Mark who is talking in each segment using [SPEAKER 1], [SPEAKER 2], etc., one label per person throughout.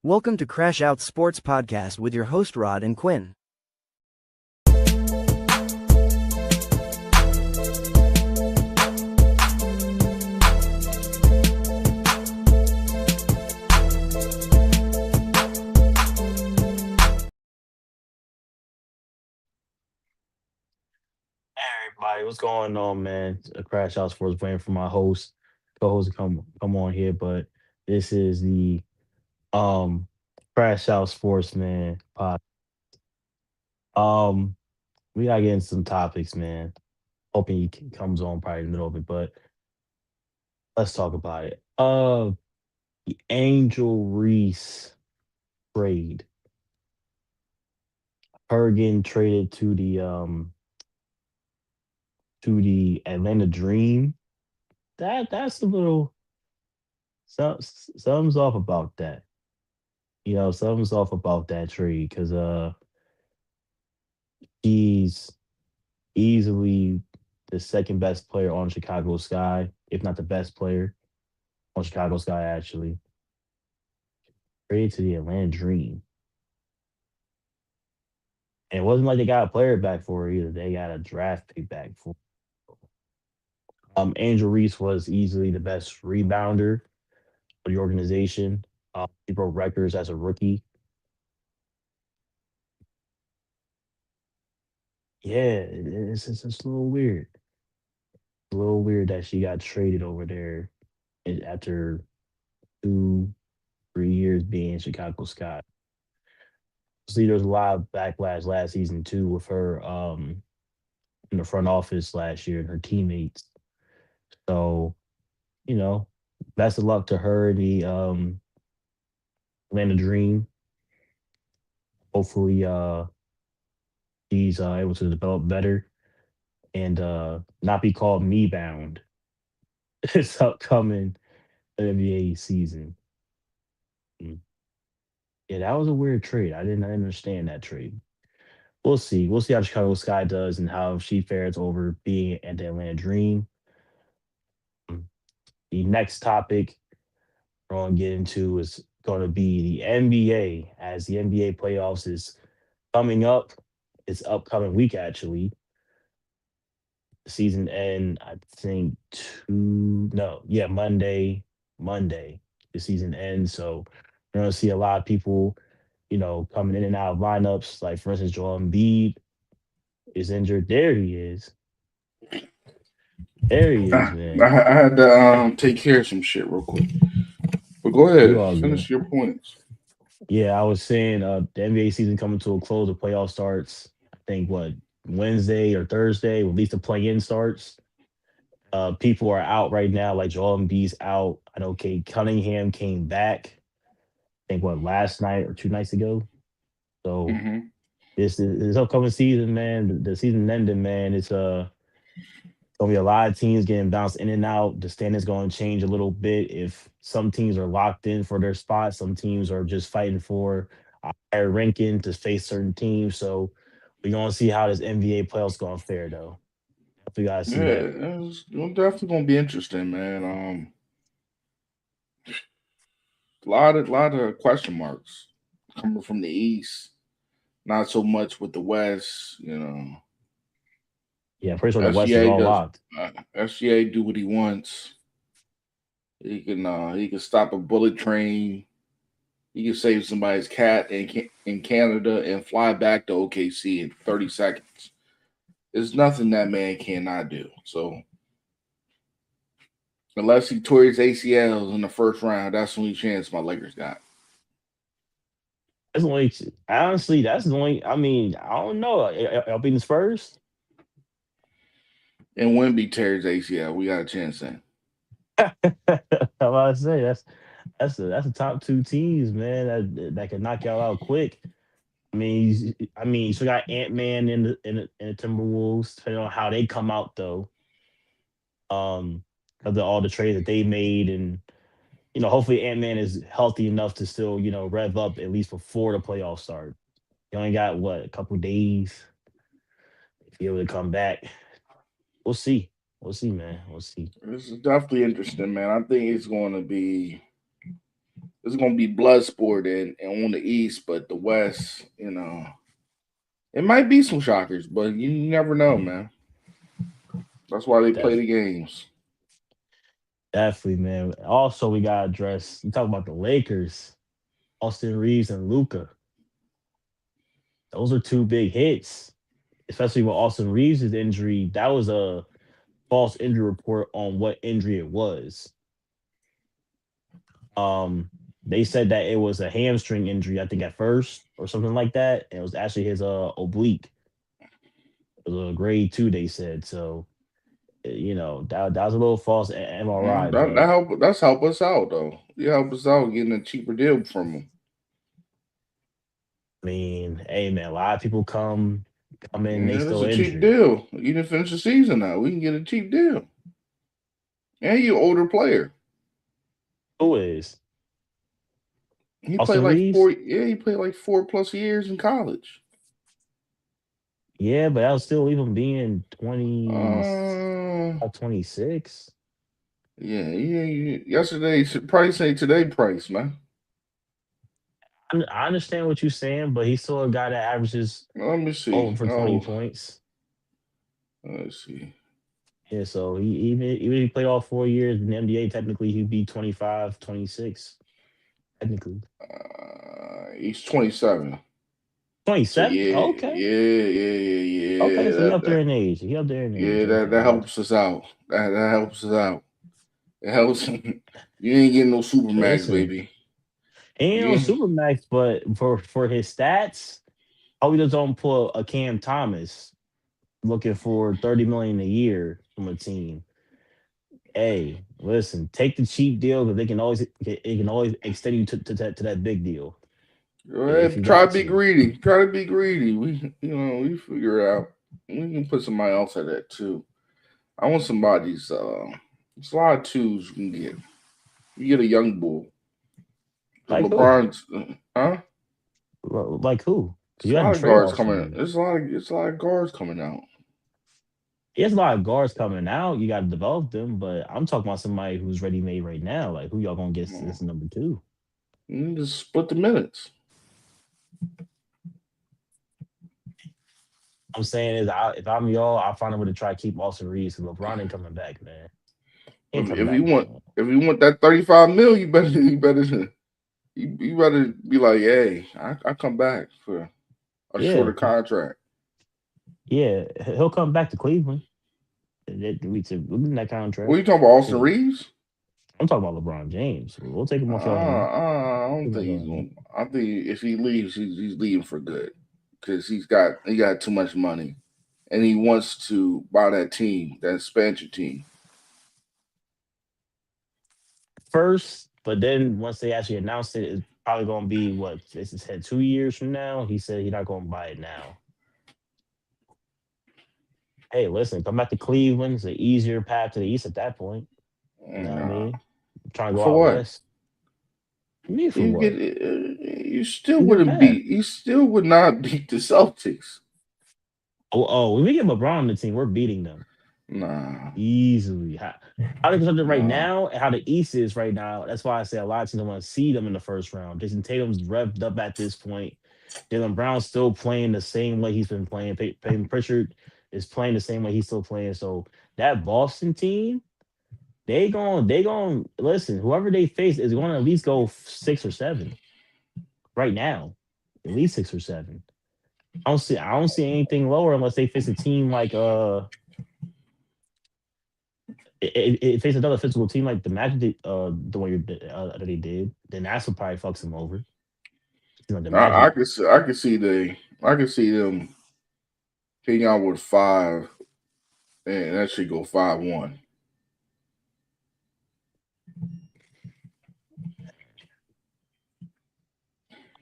[SPEAKER 1] Welcome to Crash Out Sports Podcast with your host Rod and Quinn.
[SPEAKER 2] Hey everybody, what's going on, man? A Crash House Sports waiting for my co-host to come on here, but this is the um Crash House Sports Man pod. Um, we gotta get into some topics, man. Hoping comes on probably in the middle of it, but let's talk about it. The Angel Reese trade. Her getting traded to the Atlanta Dream. That's a little something's off about that. Something's off about that trade because he's easily the second best player on Chicago Sky, if not the best player on Chicago Sky, actually. Traded to the Atlanta Dream. And it wasn't like they got a player back for it either. They got a draft pick back for Angel Reese was easily the best rebounder for the organization. He broke records as a rookie. Yeah, it's a little weird. A little weird that she got traded over there after 2, 3 years being in Chicago Sky. See, there's a lot of backlash last season too with her in the front office last year and her teammates. So, you know, best of luck to her and the Atlanta Dream. Hopefully she's able to develop better and not be called me bound this upcoming NBA season. Mm. Yeah, that was a weird trade. I didn't understand that trade. We'll see. We'll see how Chicago Sky does and how she fares over being at the Atlanta Dream. Mm. The next topic we're going to get into is going to be the NBA, as the NBA playoffs is coming up. It's upcoming week, actually. The season end, I think, no, yeah, Monday, the season ends. So we're going to see a lot of people, coming in and out of lineups. Like, for instance, Joel Embiid is injured. There he is. There he is,
[SPEAKER 3] I
[SPEAKER 2] man.
[SPEAKER 3] had to take care of some shit real quick. But go
[SPEAKER 2] You
[SPEAKER 3] ahead,
[SPEAKER 2] all good.
[SPEAKER 3] finish your points.
[SPEAKER 2] Yeah, I was saying the NBA season coming to a close. The playoff starts. I think what Wednesday or Thursday. At least the play-in starts. People are out right now. Like Joel Embiid's out. I know Kate Cunningham came back. I think what last night or 2 nights ago. So
[SPEAKER 3] Hmm.
[SPEAKER 2] this upcoming season, man. The season ending, man. It's gonna be a lot of teams getting bounced in and out. The standings going to change a little bit. If some teams are locked in for their spot, some teams are just fighting for a higher ranking to face certain teams. So we're gonna see how this NBA playoffs going to fare, though. We gotta see
[SPEAKER 3] Yeah,
[SPEAKER 2] that.
[SPEAKER 3] it's definitely gonna be interesting, man. A lot of question marks coming from the East. Not so much with the West.
[SPEAKER 2] Yeah, I'm pretty sure the West is
[SPEAKER 3] SGA
[SPEAKER 2] all
[SPEAKER 3] does.
[SPEAKER 2] locked.
[SPEAKER 3] SGA do what he wants. He can stop a bullet train. He can save somebody's cat in Canada and fly back to OKC in 30 seconds. There's nothing that man cannot do. So unless he tore his ACLs in the first round, that's the only chance my Lakers got.
[SPEAKER 2] That's the only honestly. That's the only. I mean, I don't know. I'll be the Spurs.
[SPEAKER 3] And Wemby tears ACL, we got a chance then.
[SPEAKER 2] I'm about to say that's the top two teams, man. That can knock y'all out quick. I mean, you still got Ant Man in the Timberwolves, depending on how they come out though. Of all the trades that they made, and hopefully Ant Man is healthy enough to still rev up at least before the playoffs start. He only got what a couple days to be able to come back. We'll see. We'll see, man. We'll see.
[SPEAKER 3] This is definitely interesting, man. I think it's gonna be blood sport and on the East, but the West, it might be some shockers, but you never know, man. That's why they play
[SPEAKER 2] Def-
[SPEAKER 3] the games.
[SPEAKER 2] Definitely, man. Also, we gotta address. You talk about the Lakers, Austin Reeves and Luca. Those are two big hits, especially with Austin Reeves' injury. That was a false injury report on what injury it was. Um, they said that it was a hamstring injury, I think at first, or something like that. And it was actually his oblique. It was a grade two, they said. So that was a little false MRI, but
[SPEAKER 3] That's help us out though. You help us out getting a cheaper deal from them.
[SPEAKER 2] I mean, hey man, a lot of people come in, they
[SPEAKER 3] Yeah, that's
[SPEAKER 2] still
[SPEAKER 3] a cheap
[SPEAKER 2] injured.
[SPEAKER 3] deal. You didn't finish the season now. We can get a cheap deal. And you older player.
[SPEAKER 2] Who is
[SPEAKER 3] He played
[SPEAKER 2] Austin
[SPEAKER 3] like
[SPEAKER 2] Reeves?
[SPEAKER 3] 4+ years in college.
[SPEAKER 2] Yeah, but that'll still leave him being 20,
[SPEAKER 3] Uh,
[SPEAKER 2] 26.
[SPEAKER 3] yeah, yesterday should probably say today price, man.
[SPEAKER 2] I understand what you're saying, but he's still a guy that averages
[SPEAKER 3] Let me
[SPEAKER 2] over
[SPEAKER 3] see.
[SPEAKER 2] for 20
[SPEAKER 3] Oh,
[SPEAKER 2] points.
[SPEAKER 3] let's see.
[SPEAKER 2] Yeah, so even if he played all 4 years in the NBA, technically he'd be 25, 26. Technically.
[SPEAKER 3] He's 27. So
[SPEAKER 2] 27?
[SPEAKER 3] yeah,
[SPEAKER 2] Okay. Okay,
[SPEAKER 3] yeah.
[SPEAKER 2] so he up there in age. He up there in age.
[SPEAKER 3] That
[SPEAKER 2] Okay, gotcha.
[SPEAKER 3] helps us out. That helps us out. It helps. You ain't getting no supermax,
[SPEAKER 2] Listen,
[SPEAKER 3] baby.
[SPEAKER 2] he ain't no
[SPEAKER 3] You
[SPEAKER 2] super max, but for his stats, how he just don't pull a Cam Thomas looking for 30 million a year from a team. Hey, listen, take the cheap deal because they can always extend you to that big deal if you
[SPEAKER 3] try to
[SPEAKER 2] want
[SPEAKER 3] be
[SPEAKER 2] to.
[SPEAKER 3] greedy. Try to be greedy. We figure it out. We can put somebody else at that too. I want somebody's. There's a lot of twos you can get. You get a young bull. Cause
[SPEAKER 2] Like who?
[SPEAKER 3] LeBron's, huh?
[SPEAKER 2] Like who? Because
[SPEAKER 3] It's
[SPEAKER 2] you
[SPEAKER 3] a
[SPEAKER 2] had to
[SPEAKER 3] lot of
[SPEAKER 2] trade
[SPEAKER 3] guards
[SPEAKER 2] Austin
[SPEAKER 3] coming.
[SPEAKER 2] Reeves.
[SPEAKER 3] It's a lot of guards coming out.
[SPEAKER 2] There's a lot of guards coming out. You got to develop them, but I'm talking about somebody who's ready made right now. Like who y'all gonna get
[SPEAKER 3] Uh,
[SPEAKER 2] this number two?
[SPEAKER 3] You just split the minutes.
[SPEAKER 2] I'm saying is, if I'm y'all, I find a way to try to keep Austin Reeves because LeBron ain't coming back, man. He ain't
[SPEAKER 3] If,
[SPEAKER 2] coming
[SPEAKER 3] if
[SPEAKER 2] back
[SPEAKER 3] you
[SPEAKER 2] no
[SPEAKER 3] want,
[SPEAKER 2] more.
[SPEAKER 3] if you want that 35 mil, you better be like, hey, I come back for a
[SPEAKER 2] Yeah,
[SPEAKER 3] shorter contract.
[SPEAKER 2] yeah, he'll come back to Cleveland. We'll give him that
[SPEAKER 3] What are
[SPEAKER 2] contract.
[SPEAKER 3] you talking about, Austin
[SPEAKER 2] Yeah.
[SPEAKER 3] Reeves?
[SPEAKER 2] I'm talking about LeBron James. We'll take him off y'all hand.
[SPEAKER 3] I don't
[SPEAKER 2] Take him off
[SPEAKER 3] think
[SPEAKER 2] y'all
[SPEAKER 3] he's
[SPEAKER 2] hand.
[SPEAKER 3] going. I think if he leaves, he's leaving for good because he got too much money, and he wants to buy that team, that expansion team.
[SPEAKER 2] First, but then once they actually announced it, it's probably gonna be what this is said 2 years from now. He said he's not gonna buy it now. Hey, listen, come back to Cleveland. It's an easier path to the east at that point. You know what I
[SPEAKER 3] Nah,
[SPEAKER 2] mean? Trying to go
[SPEAKER 3] for
[SPEAKER 2] out
[SPEAKER 3] what?
[SPEAKER 2] west. Me for
[SPEAKER 3] You get
[SPEAKER 2] what?
[SPEAKER 3] you still
[SPEAKER 2] Easier
[SPEAKER 3] wouldn't
[SPEAKER 2] path.
[SPEAKER 3] beat. You still would not beat the Celtics.
[SPEAKER 2] Oh, when we get LeBron on the team, we're beating them
[SPEAKER 3] Nah,
[SPEAKER 2] easily. How they constructed right
[SPEAKER 3] nah.
[SPEAKER 2] now and how the East is right now. That's why I say a lot of teams don't want to see them in the first round. Jason Tatum's revved up at this point. Jalen Brown's still playing the same way he's been playing. Peyton Pritchard is playing the same way he's still playing. So that Boston team, they going listen. Whoever they face is going to at least go 6 or 7 right now, at least 6 or 7. I don't see anything lower unless they face a team like it face another physical team like the Magic the way that they did. Then that's what probably fucks them over. The
[SPEAKER 3] I
[SPEAKER 2] Magic
[SPEAKER 3] could see. I could see them hitting out with five, and that should go 5-1.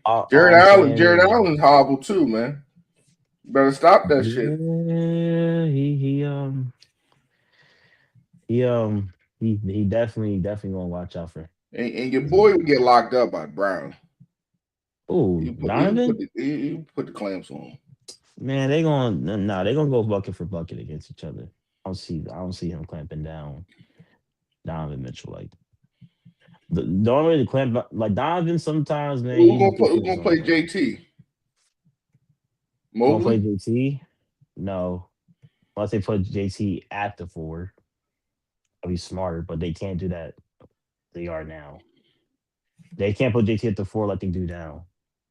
[SPEAKER 2] all
[SPEAKER 3] Jared
[SPEAKER 2] I'm
[SPEAKER 3] Allen,
[SPEAKER 2] saying
[SPEAKER 3] Jared
[SPEAKER 2] is
[SPEAKER 3] Allen's hobbled too, man. Better stop that shit.
[SPEAKER 2] yeah, he he definitely gonna watch out for
[SPEAKER 3] And your
[SPEAKER 2] his
[SPEAKER 3] boy would
[SPEAKER 2] mental
[SPEAKER 3] get
[SPEAKER 2] health.
[SPEAKER 3] locked up by Brown.
[SPEAKER 2] Oh, Donovan,
[SPEAKER 3] He put the clamps on.
[SPEAKER 2] man, they gonna go bucket for bucket against each other. I don't see him clamping down Donovan Mitchell like that. The only way to clamp like Donovan sometimes, man,
[SPEAKER 3] Who
[SPEAKER 2] he
[SPEAKER 3] gonna play? Who
[SPEAKER 2] depends
[SPEAKER 3] gonna
[SPEAKER 2] on
[SPEAKER 3] play
[SPEAKER 2] him.
[SPEAKER 3] JT?
[SPEAKER 2] Gonna play
[SPEAKER 3] Mobley.
[SPEAKER 2] JT? No. Unless they put JT at the four, I'll be smarter, but they can't do that. They are now. They can't put JT at the four like they do now.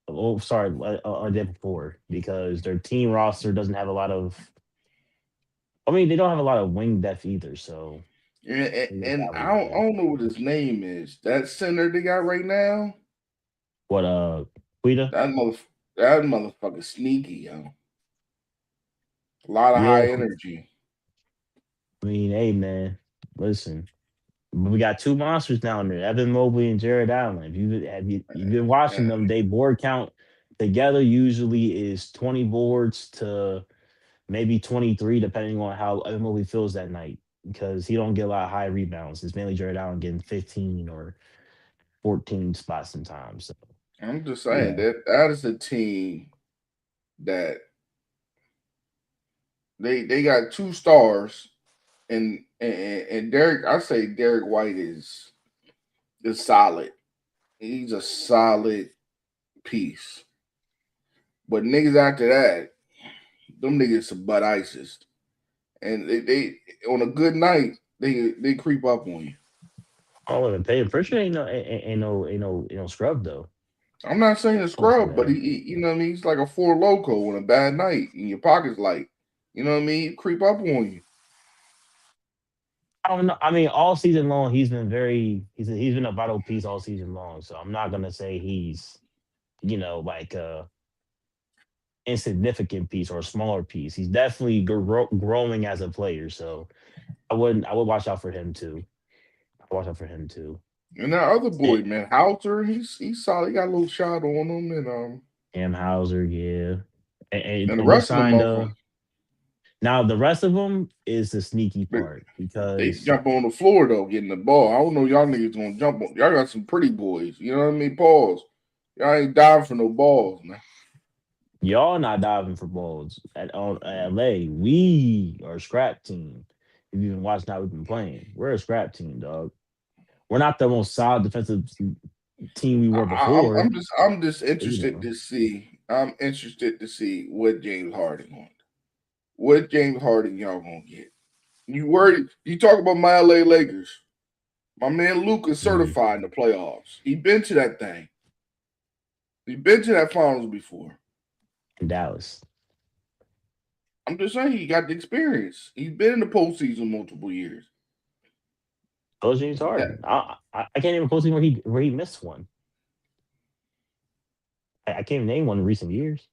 [SPEAKER 2] Oh, sorry, or did before because their team roster doesn't have a lot of. I mean, they don't have a lot of wing depth either. So I guess
[SPEAKER 3] And
[SPEAKER 2] that was
[SPEAKER 3] I
[SPEAKER 2] bad.
[SPEAKER 3] don't know what his name is. That center they got right now.
[SPEAKER 2] What Quita?
[SPEAKER 3] That mother, that motherfucker sneaky, yo. A lot of
[SPEAKER 2] Yeah,
[SPEAKER 3] high energy.
[SPEAKER 2] I mean, hey man, listen. We got two monsters down there, Evan Mobley and Jared Allen. If you've been watching them, they board count together usually is 20 boards to maybe 23, depending on how Evan Mobley feels that night. Because he don't get a lot of high rebounds. It's mainly Jared Allen getting 15 or 14 spots sometimes. So
[SPEAKER 3] I'm just saying
[SPEAKER 2] yeah.
[SPEAKER 3] that is a team that they got two stars and Derek. I say Derek White is solid. He's a solid piece. But niggas after that, them niggas some butt ices. And they on a good night, they creep up on you.
[SPEAKER 2] Oh, and Payton Pritchard ain't no scrub though.
[SPEAKER 3] I'm not saying a
[SPEAKER 2] I'll say
[SPEAKER 3] scrub, but
[SPEAKER 2] that.
[SPEAKER 3] you know what I mean. He's like a four loco on a bad night, and your pocket's light. You know what I mean? He creep up on you.
[SPEAKER 2] I don't know. I mean, all season long, he's been a vital piece all season long. So I'm not gonna say he's like a insignificant piece or a smaller piece. He's definitely growing as a player. So I would watch out for him too. I watch out for him too.
[SPEAKER 3] And that other
[SPEAKER 2] And
[SPEAKER 3] boy, man, Hauser, he's solid. He got a little shot on him,
[SPEAKER 2] Cam Hauser, yeah,
[SPEAKER 3] and the
[SPEAKER 2] and they
[SPEAKER 3] rest of them
[SPEAKER 2] signed
[SPEAKER 3] motherfuckers,
[SPEAKER 2] now the rest of them is the sneaky
[SPEAKER 3] they,
[SPEAKER 2] part
[SPEAKER 3] they
[SPEAKER 2] because
[SPEAKER 3] jump on the floor though, getting the ball. I don't know y'all niggas gonna jump on. Y'all got some pretty boys. You know what I mean? Pause. Y'all ain't diving for no balls, man.
[SPEAKER 2] y'all not diving for balls at LA. We are a scrap team. If you've been watching how we've been playing, we're a scrap team, dog. We're not the most solid defensive team we were before.
[SPEAKER 3] I'm just
[SPEAKER 2] But, you
[SPEAKER 3] interested
[SPEAKER 2] know,
[SPEAKER 3] to see. I'm interested to see what James Harden on. What James Harden y'all gonna get? You worried? You talk about my LA Lakers. My man Luke is
[SPEAKER 2] mhm,
[SPEAKER 3] certified in the playoffs. He been to that thing. He been to that finals before.
[SPEAKER 2] in Dallas.
[SPEAKER 3] I'm just saying he got the experience. He's been in the postseason multiple years.
[SPEAKER 2] Those James
[SPEAKER 3] That
[SPEAKER 2] Harden. I can't even post him where he missed one. I can't even name one in recent years.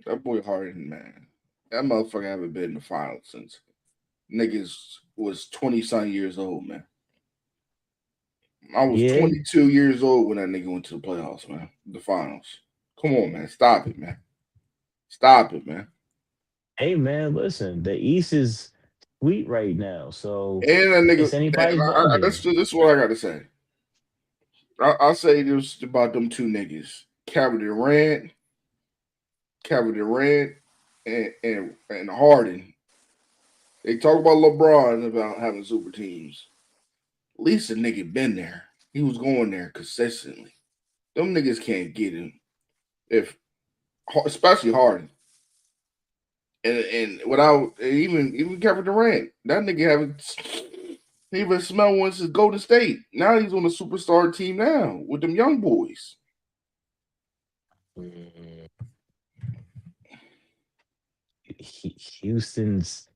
[SPEAKER 3] that boy Harden, man. That motherfucker haven't been in the finals since niggas was 20 some years old, man. I was
[SPEAKER 2] Yeah.
[SPEAKER 3] 22 years old when that nigga went to the playoffs, man. The finals. Come on, man. Stop it, man. Stop it, man.
[SPEAKER 2] Hey man, listen, the East is sweet right now, so
[SPEAKER 3] And that nigga,
[SPEAKER 2] it's anybody's ball game.
[SPEAKER 3] this is what I gotta say. I'll say this about them two niggas, Kevin Durant, and Harden. They talk about LeBron about having super teams. At least the nigga been there. He was going there consistently. Them niggas can't get him if, especially Harden. And without even Kevin Durant, that nigga haven't he even smelled once his Golden State. Now he's on a superstar team now with them young boys.
[SPEAKER 2] Mm, Houston's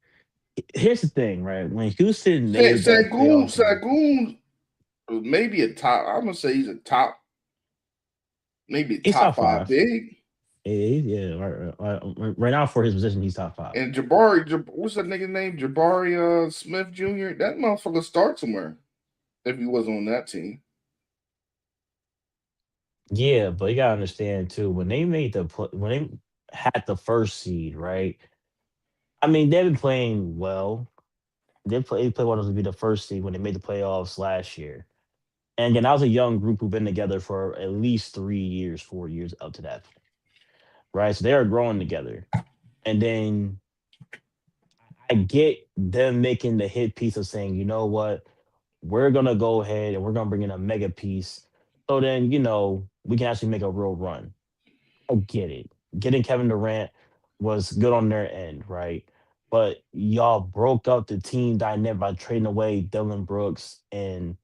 [SPEAKER 2] here's the thing, right? When Houston made that playoff run,
[SPEAKER 3] Sagoon, maybe a top. I'm gonna say he's a top, maybe a
[SPEAKER 2] he's
[SPEAKER 3] top
[SPEAKER 2] top
[SPEAKER 3] five
[SPEAKER 2] five.
[SPEAKER 3] big.
[SPEAKER 2] Yeah, right now for his position, he's top five.
[SPEAKER 3] And what's that nigga name? Jabari Smith Jr. That motherfucker start somewhere if he was on that team.
[SPEAKER 2] Yeah, but you gotta understand too, when they made when they had the first seed, right? I mean, they've been playing well. They played well enough to be the first seed when they made the playoffs last year. And again, that was a young group who've been together for at least 3 years, 4 years up to that point, right? So they are growing together. And then I get them making the hit piece of saying, you know what, we're gonna go ahead and we're gonna bring in a mega piece, so then we can actually make a real run. I get it. Getting Kevin Durant was good on their end, right? But y'all broke up the team dynamic by trading away Dylan Brooks and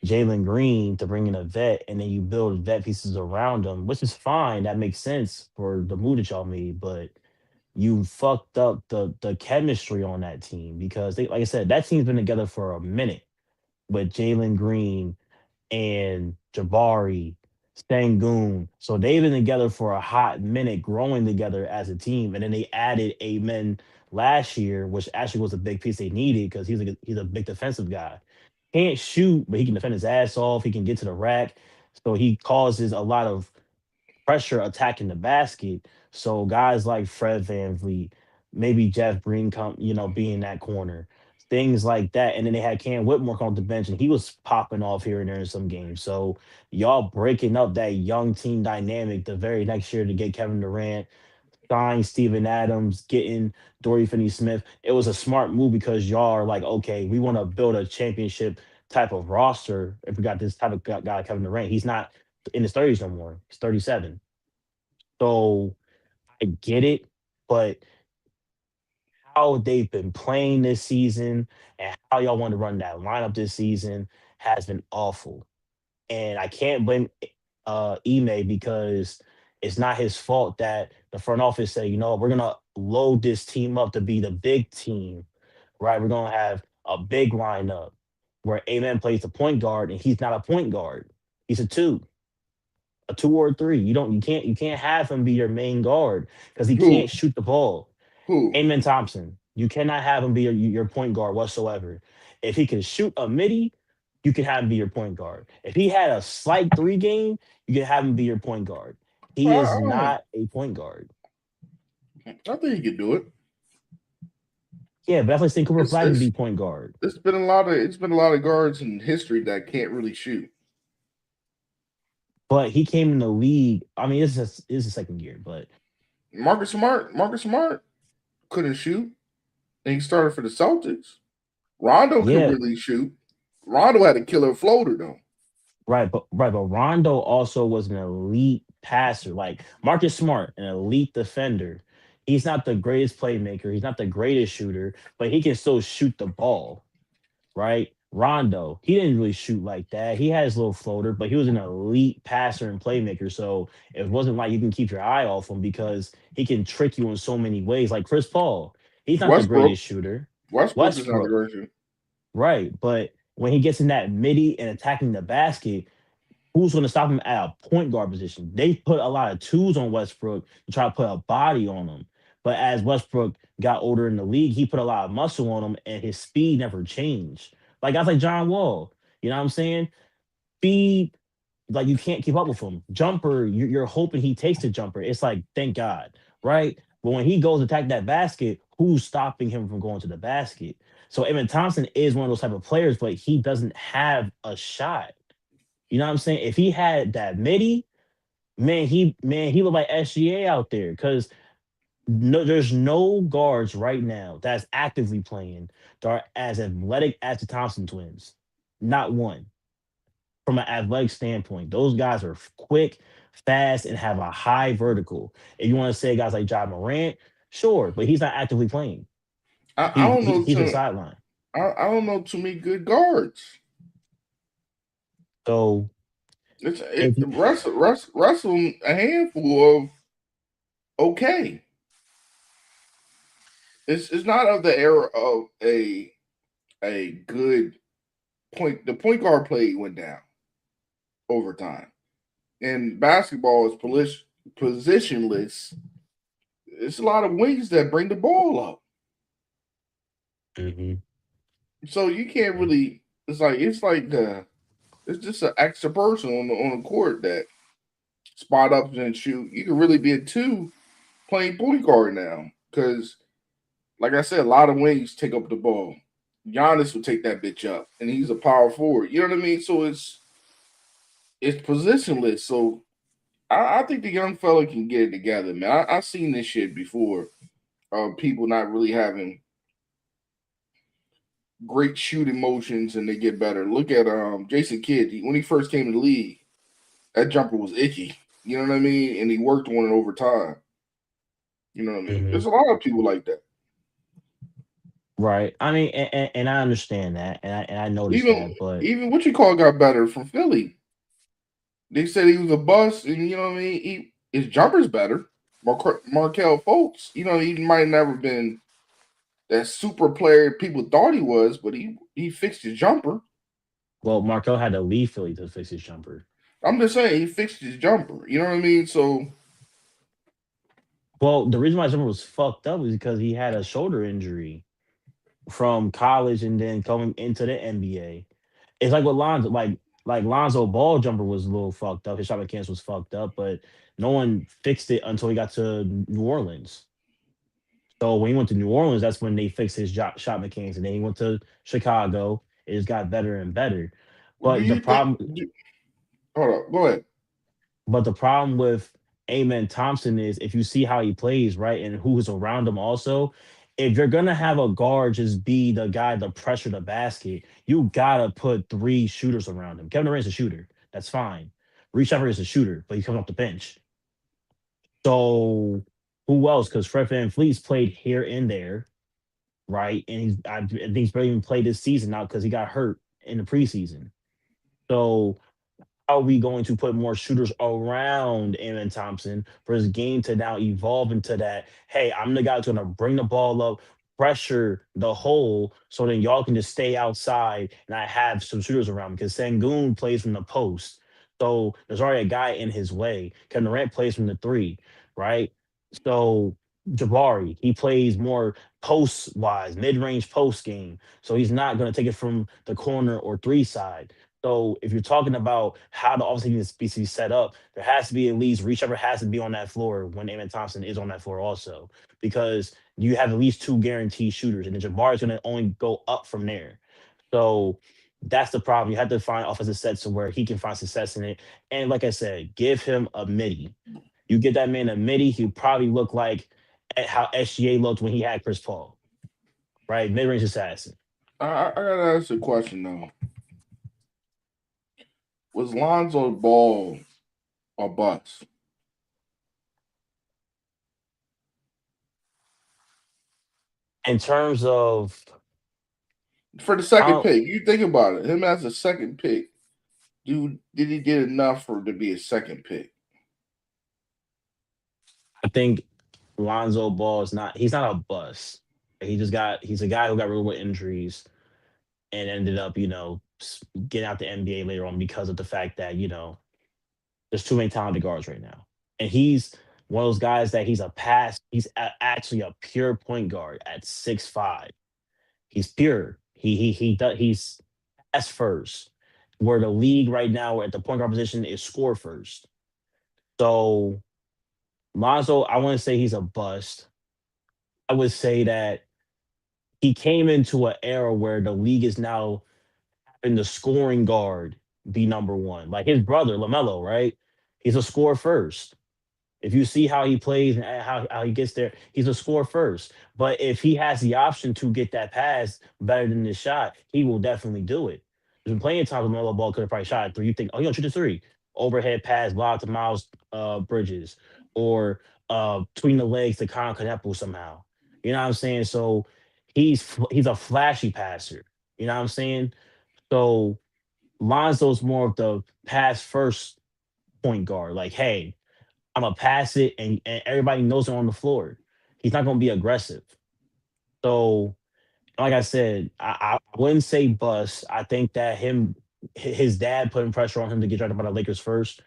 [SPEAKER 2] Jalen Green to bring in a vet, and then you build vet pieces around them, which is fine. That makes sense for the move that y'all made, but you fucked up the chemistry on that team because they, like I said, that team's been together for a minute with Jalen Green and Jabari, Stangoon. So they've been together for a hot minute, growing together as a team. And then they added Amen last year, which actually was a big piece they needed because he's a big defensive guy. Can't shoot, but he can defend his ass off. He can get to the rack. So he causes a lot of pressure attacking the basket. So guys like Fred Van Vliet, maybe Jeff Green come, be in that corner. Things like that. And then they had Cam Whitmore come off the bench and he was popping off here and there in some games. So y'all breaking up that young team dynamic the very next year to get Kevin Durant, sign Steven Adams, getting Dorian Finney-Smith. It was a smart move because y'all are like, okay, we want to build a championship type of roster. If we got this type of guy like Kevin Durant, he's not in his 30s no more. He's 37. So I get it, but how they've been playing this season and how y'all want to run that lineup this season has been awful. And I can't blame Ime because it's not his fault that the front office said, we're gonna load this team up to be the big team, right? We're gonna have a big lineup where Amen plays the point guard and he's not a point guard. He's a two or a three. You can't have him be your main guard because he
[SPEAKER 3] Who?
[SPEAKER 2] can't shoot the ball.
[SPEAKER 3] Who?
[SPEAKER 2] Amen Thompson. You cannot have him be your point guard whatsoever. If he can shoot a midi, you can have him be your point guard. If he had a slight three game, you can have him be your point guard. He
[SPEAKER 3] I
[SPEAKER 2] is
[SPEAKER 3] don't know.
[SPEAKER 2] not a point guard.
[SPEAKER 3] I think he could do it.
[SPEAKER 2] Yeah, but I think Cooper
[SPEAKER 3] It's
[SPEAKER 2] Flag can
[SPEAKER 3] it's
[SPEAKER 2] be point guard.
[SPEAKER 3] it's been a lot of guards in history that can't really shoot.
[SPEAKER 2] But he came in the league. I mean, this is the second year, but
[SPEAKER 3] Marcus Smart couldn't shoot, and he started for the Celtics. Rondo could
[SPEAKER 2] yeah,
[SPEAKER 3] really shoot. Rondo had a killer floater though.
[SPEAKER 2] right, but Rondo also was an elite passer. Like Marcus Smart, an elite defender. He's not the greatest playmaker. He's not the greatest shooter, but he can still shoot the ball, right? Rondo, he didn't really shoot like that. He had his little floater, but he was an elite passer and playmaker. So it wasn't like you can keep your eye off him because he can trick you in so many ways. Like Chris Paul, he's not the
[SPEAKER 3] Westbrook.
[SPEAKER 2] greatest shooter.
[SPEAKER 3] Westbrook is not a
[SPEAKER 2] Westbrook,
[SPEAKER 3] great shooter.
[SPEAKER 2] right? But when he gets in that midi and attacking the basket, who's going to stop him at a point guard position? They put a lot of twos on Westbrook to try to put a body on him. But as Westbrook got older in the league, he put a lot of muscle on him and his speed never changed. Like guys like John Wall, you know what I'm saying? Speed, like you can't keep up with him. Jumper, you're hoping he takes the jumper. It's like, thank God, right? But when he goes to attack that basket, who's stopping him from going to the basket? So Evan Thompson is one of those type of players, but he doesn't have a shot. You know what I'm saying? If he had that midi, man, he looked like SGA out there because there's no guards right now that's actively playing that are as athletic as the Thompson twins. Not one. From an athletic standpoint, those guys are quick, fast, and have a high vertical. If you want to say guys like John Morant, sure, but he's not actively playing.
[SPEAKER 3] I
[SPEAKER 2] He,
[SPEAKER 3] don't
[SPEAKER 2] he
[SPEAKER 3] know
[SPEAKER 2] he's a
[SPEAKER 3] too.
[SPEAKER 2] sideline.
[SPEAKER 3] I don't know too many good guards.
[SPEAKER 2] So
[SPEAKER 3] It's
[SPEAKER 2] if
[SPEAKER 3] it wrestle a handful of okay. It's not of the era of a good point. The point guard play went down over time, and basketball is positionless. It's a lot of wings that bring the ball up,
[SPEAKER 2] Mhm.
[SPEAKER 3] so you can't really. It's just an extra person on the court that spot up and shoot. You can really be a two playing point guard now because, like I said, a lot of wings take up the ball. Giannis will take that bitch up, and he's a power forward. You know what I mean? So it's positionless. So I think the young fella can get it together, man. I've seen this shit before. People not really having great shooting motions and they get better. Look at Jason Kidd. When he first came to the league, that jumper was icky. You know what I mean? And he worked on it over time. You know what I mean? There's a lot of people like that.
[SPEAKER 2] Right. I mean, and I understand that, and I noticed
[SPEAKER 3] Even
[SPEAKER 2] that, but
[SPEAKER 3] even what you call got better from Philly. They said he was a bust, and you know what I mean. His jumper's better. Markel Fultz, you know, he might never been that super player people thought he was, but he fixed his jumper.
[SPEAKER 2] well, Markel had to leave Philly to fix his jumper.
[SPEAKER 3] I'm just saying he fixed his jumper. You know what I mean? So
[SPEAKER 2] Well, the reason why his jumper was fucked up was because he had a shoulder injury from college and then coming into the NBA. It's like what Lonzo, like Lonzo Ball jumper was a little fucked up. His shot mechanics was fucked up, but no one fixed it until he got to New Orleans. So when he went to New Orleans, that's when they fixed his shot mechanics, and then he went to Chicago. It just got better and better.
[SPEAKER 3] do
[SPEAKER 2] But the
[SPEAKER 3] you think?
[SPEAKER 2] problem,
[SPEAKER 3] Hold up, go ahead.
[SPEAKER 2] but the problem with Amen Thompson is if you see how he plays, right, and who's around him also, if you're gonna have a guard just be the guy to pressure the basket, you gotta put three shooters around him. Kevin Durant's a shooter. That's fine. Reese Shepard is a shooter, but he's coming off the bench. So who else? Because Fred VanVleet's played here and there, right? And I think he's barely even played this season now because he got hurt in the preseason. So how are we going to put more shooters around Amen Thompson for his game to now evolve into that? Hey, I'm the guy who's going to bring the ball up, pressure the hole, so then y'all can just stay outside and I have some shooters around me because Sangoon plays from the post. So there's already a guy in his way. Kevin Durant plays from the three, right? So Jabari, he plays more post wise, mid range post game. So he's not going to take it from the corner or three side. So if you're talking about how the offense needs to be set up, there has to be at least Reese Shepard has to be on that floor when Amen Thompson is on that floor also, because you have at least two guaranteed shooters, and then Jabari is going to only go up from there. So that's the problem. You have to find offensive sets to where he can find success in it. And like I said, give him a midi. You get that man a midi, he'll probably look like how SGA looked when he had Chris Paul, right? Mid range assassin.
[SPEAKER 3] I gotta ask a question though. Was Lonzo Ball a bust?
[SPEAKER 2] In terms of
[SPEAKER 3] For the second
[SPEAKER 2] how
[SPEAKER 3] pick, you think about it. Him as a second pick, dude, did he get enough for to be a second pick?
[SPEAKER 2] I think Lonzo Ball is not he's not a bust. He's a guy who got riddled with injuries and ended up, getting out the NBA later on because of the fact that, there's too many talented guards right now. And he's one of those guys that actually a pure point guard at 6'5". He's pure. He's pass first. Where the league right now at the point guard position is score first. So Lonzo, I want to say he's a bust. I would say that he came into an era where the league is now in the scoring guard be number one. Like his brother, LaMelo, right? He's a score first. If you see how he plays and how he gets there, he's a score first. But if he has the option to get that pass better than this shot, he will definitely do it. There's been plenty of times when Melo Ball could have probably shot a three. You think, oh, you gonna shoot a three. Overhead pass, block to Miles Bridges, or between the legs to Con Canepo somehow. You know what I'm saying? So he's a flashy passer. You know what I'm saying? So Lonzo's more of the pass first point guard. Like, hey, I'm gonna pass it, and everybody knows it on the floor. He's not gonna be aggressive. So, like I said, I wouldn't say bust. I think that his dad putting pressure on him to get drafted by the Lakers first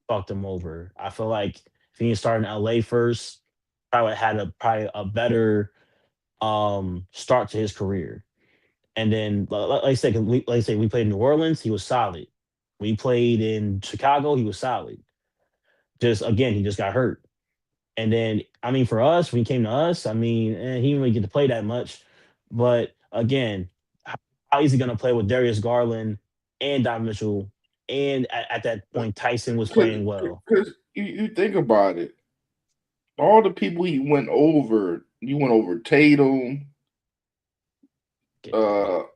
[SPEAKER 2] fucked him over. I feel like if he started in LA first, probably had a better start to his career. And then, like I said, like I say, we played in New Orleans, he was solid. We played in Chicago, he was solid. Just again, he just got hurt. And then, I mean, for us, when he came to us, I mean, he didn't really get to play that much. But again, how is he going to play with Darius Garland and Don Mitchell? And at that point, Tyson was playing well.
[SPEAKER 3] Because you think about it, all the people he went over, you went over Tatum,
[SPEAKER 2] Get that.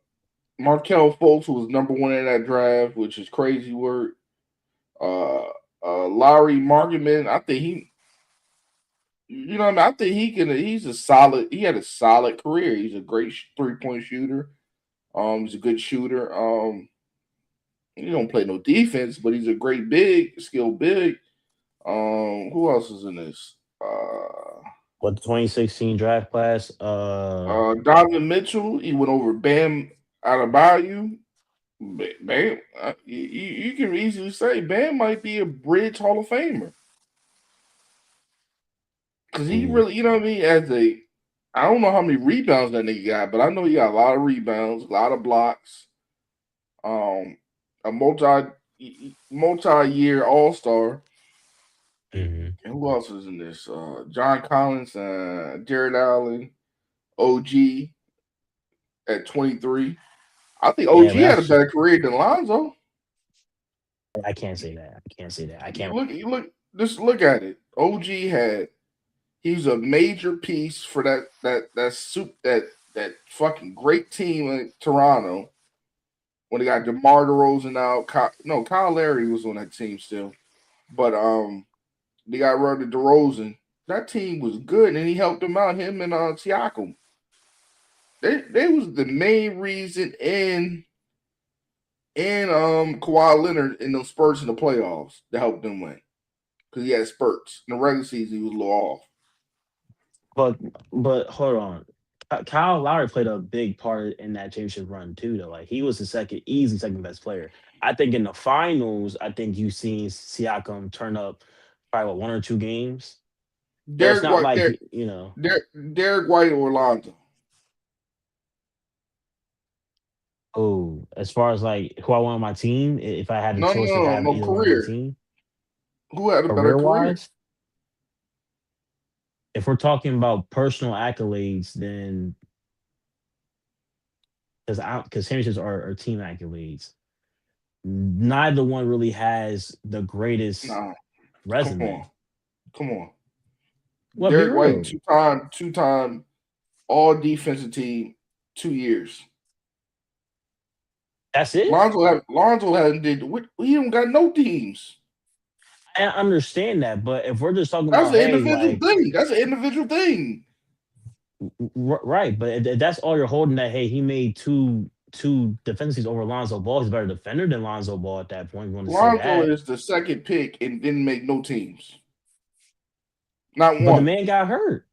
[SPEAKER 3] Markel Fultz was number one in that draft, which is crazy work. Uh, Larry Markman, I think what I mean? I think he can. He's a solid. He had a solid career. He's a great 3-point shooter. He's a good shooter. He don't play no defense, but he's a great big, skilled big. Who else is in this?
[SPEAKER 2] What the 2016 draft class?
[SPEAKER 3] Donovan Mitchell. He went over Bam Adebayo. Bam, you can easily say Bam might be a bridge Hall of Famer because he
[SPEAKER 2] Ooh,
[SPEAKER 3] really, you know what I mean. I don't know how many rebounds that nigga got, but I know he got a lot of rebounds, a lot of blocks. A multi-year All Star.
[SPEAKER 2] mhm.
[SPEAKER 3] And who else is in this? John Collins, Jared Allen, OG at 23. I think
[SPEAKER 2] Yeah, but
[SPEAKER 3] OG had a
[SPEAKER 2] that's
[SPEAKER 3] better career than Lonzo.
[SPEAKER 2] I can't say that. I can't say that. I
[SPEAKER 3] You
[SPEAKER 2] can't.
[SPEAKER 3] look, you look, just look at it. OG had he was a major piece for that fucking great team in Toronto when they got DeMar DeRozan out. Kyle Lowry was on that team still, but they got rid of DeRozan. That team was good, and he helped them out. Him and Siakam. They was the main reason in Kawhi Leonard in those spurts in the playoffs to help them win because he had spurts in the regular season. He was a little off.
[SPEAKER 2] But but hold on. Kyle Lowry played a big part in that championship run too, though. Like he was the easy second best player. I think in the finals, I think you've seen Siakam turn up probably one or two games. But it's
[SPEAKER 3] Derek
[SPEAKER 2] not
[SPEAKER 3] White,
[SPEAKER 2] like
[SPEAKER 3] Derek, Derek White or Lonzo.
[SPEAKER 2] oh, as far as like who I want on my team, if I had a
[SPEAKER 3] No, no,
[SPEAKER 2] choice to
[SPEAKER 3] no, no,
[SPEAKER 2] have
[SPEAKER 3] no
[SPEAKER 2] either one on my
[SPEAKER 3] career.
[SPEAKER 2] team,
[SPEAKER 3] Who had a better
[SPEAKER 2] career
[SPEAKER 3] career?
[SPEAKER 2] wise, if we're talking about personal accolades, then because championships are team accolades, neither one really has the greatest
[SPEAKER 3] No, come on,
[SPEAKER 2] resume.
[SPEAKER 3] come on.
[SPEAKER 2] Well, be
[SPEAKER 3] Derek White,
[SPEAKER 2] real.
[SPEAKER 3] two-time all defensive team, 2 years.
[SPEAKER 2] That's it.
[SPEAKER 3] Lonzo hasn't did. He don't got no teams.
[SPEAKER 2] I understand that, but if we're just talking
[SPEAKER 3] That's
[SPEAKER 2] about,
[SPEAKER 3] an
[SPEAKER 2] hey,
[SPEAKER 3] individual
[SPEAKER 2] like,
[SPEAKER 3] thing. That's an individual thing.
[SPEAKER 2] right, but if that's all you're holding, that hey, he made two defenses over Lonzo Ball. He's a better defender than Lonzo Ball at that point. You want to say
[SPEAKER 3] Lonzo
[SPEAKER 2] that,
[SPEAKER 3] is the second pick and didn't make no teams. Not
[SPEAKER 2] but the
[SPEAKER 3] one.
[SPEAKER 2] man got hurt.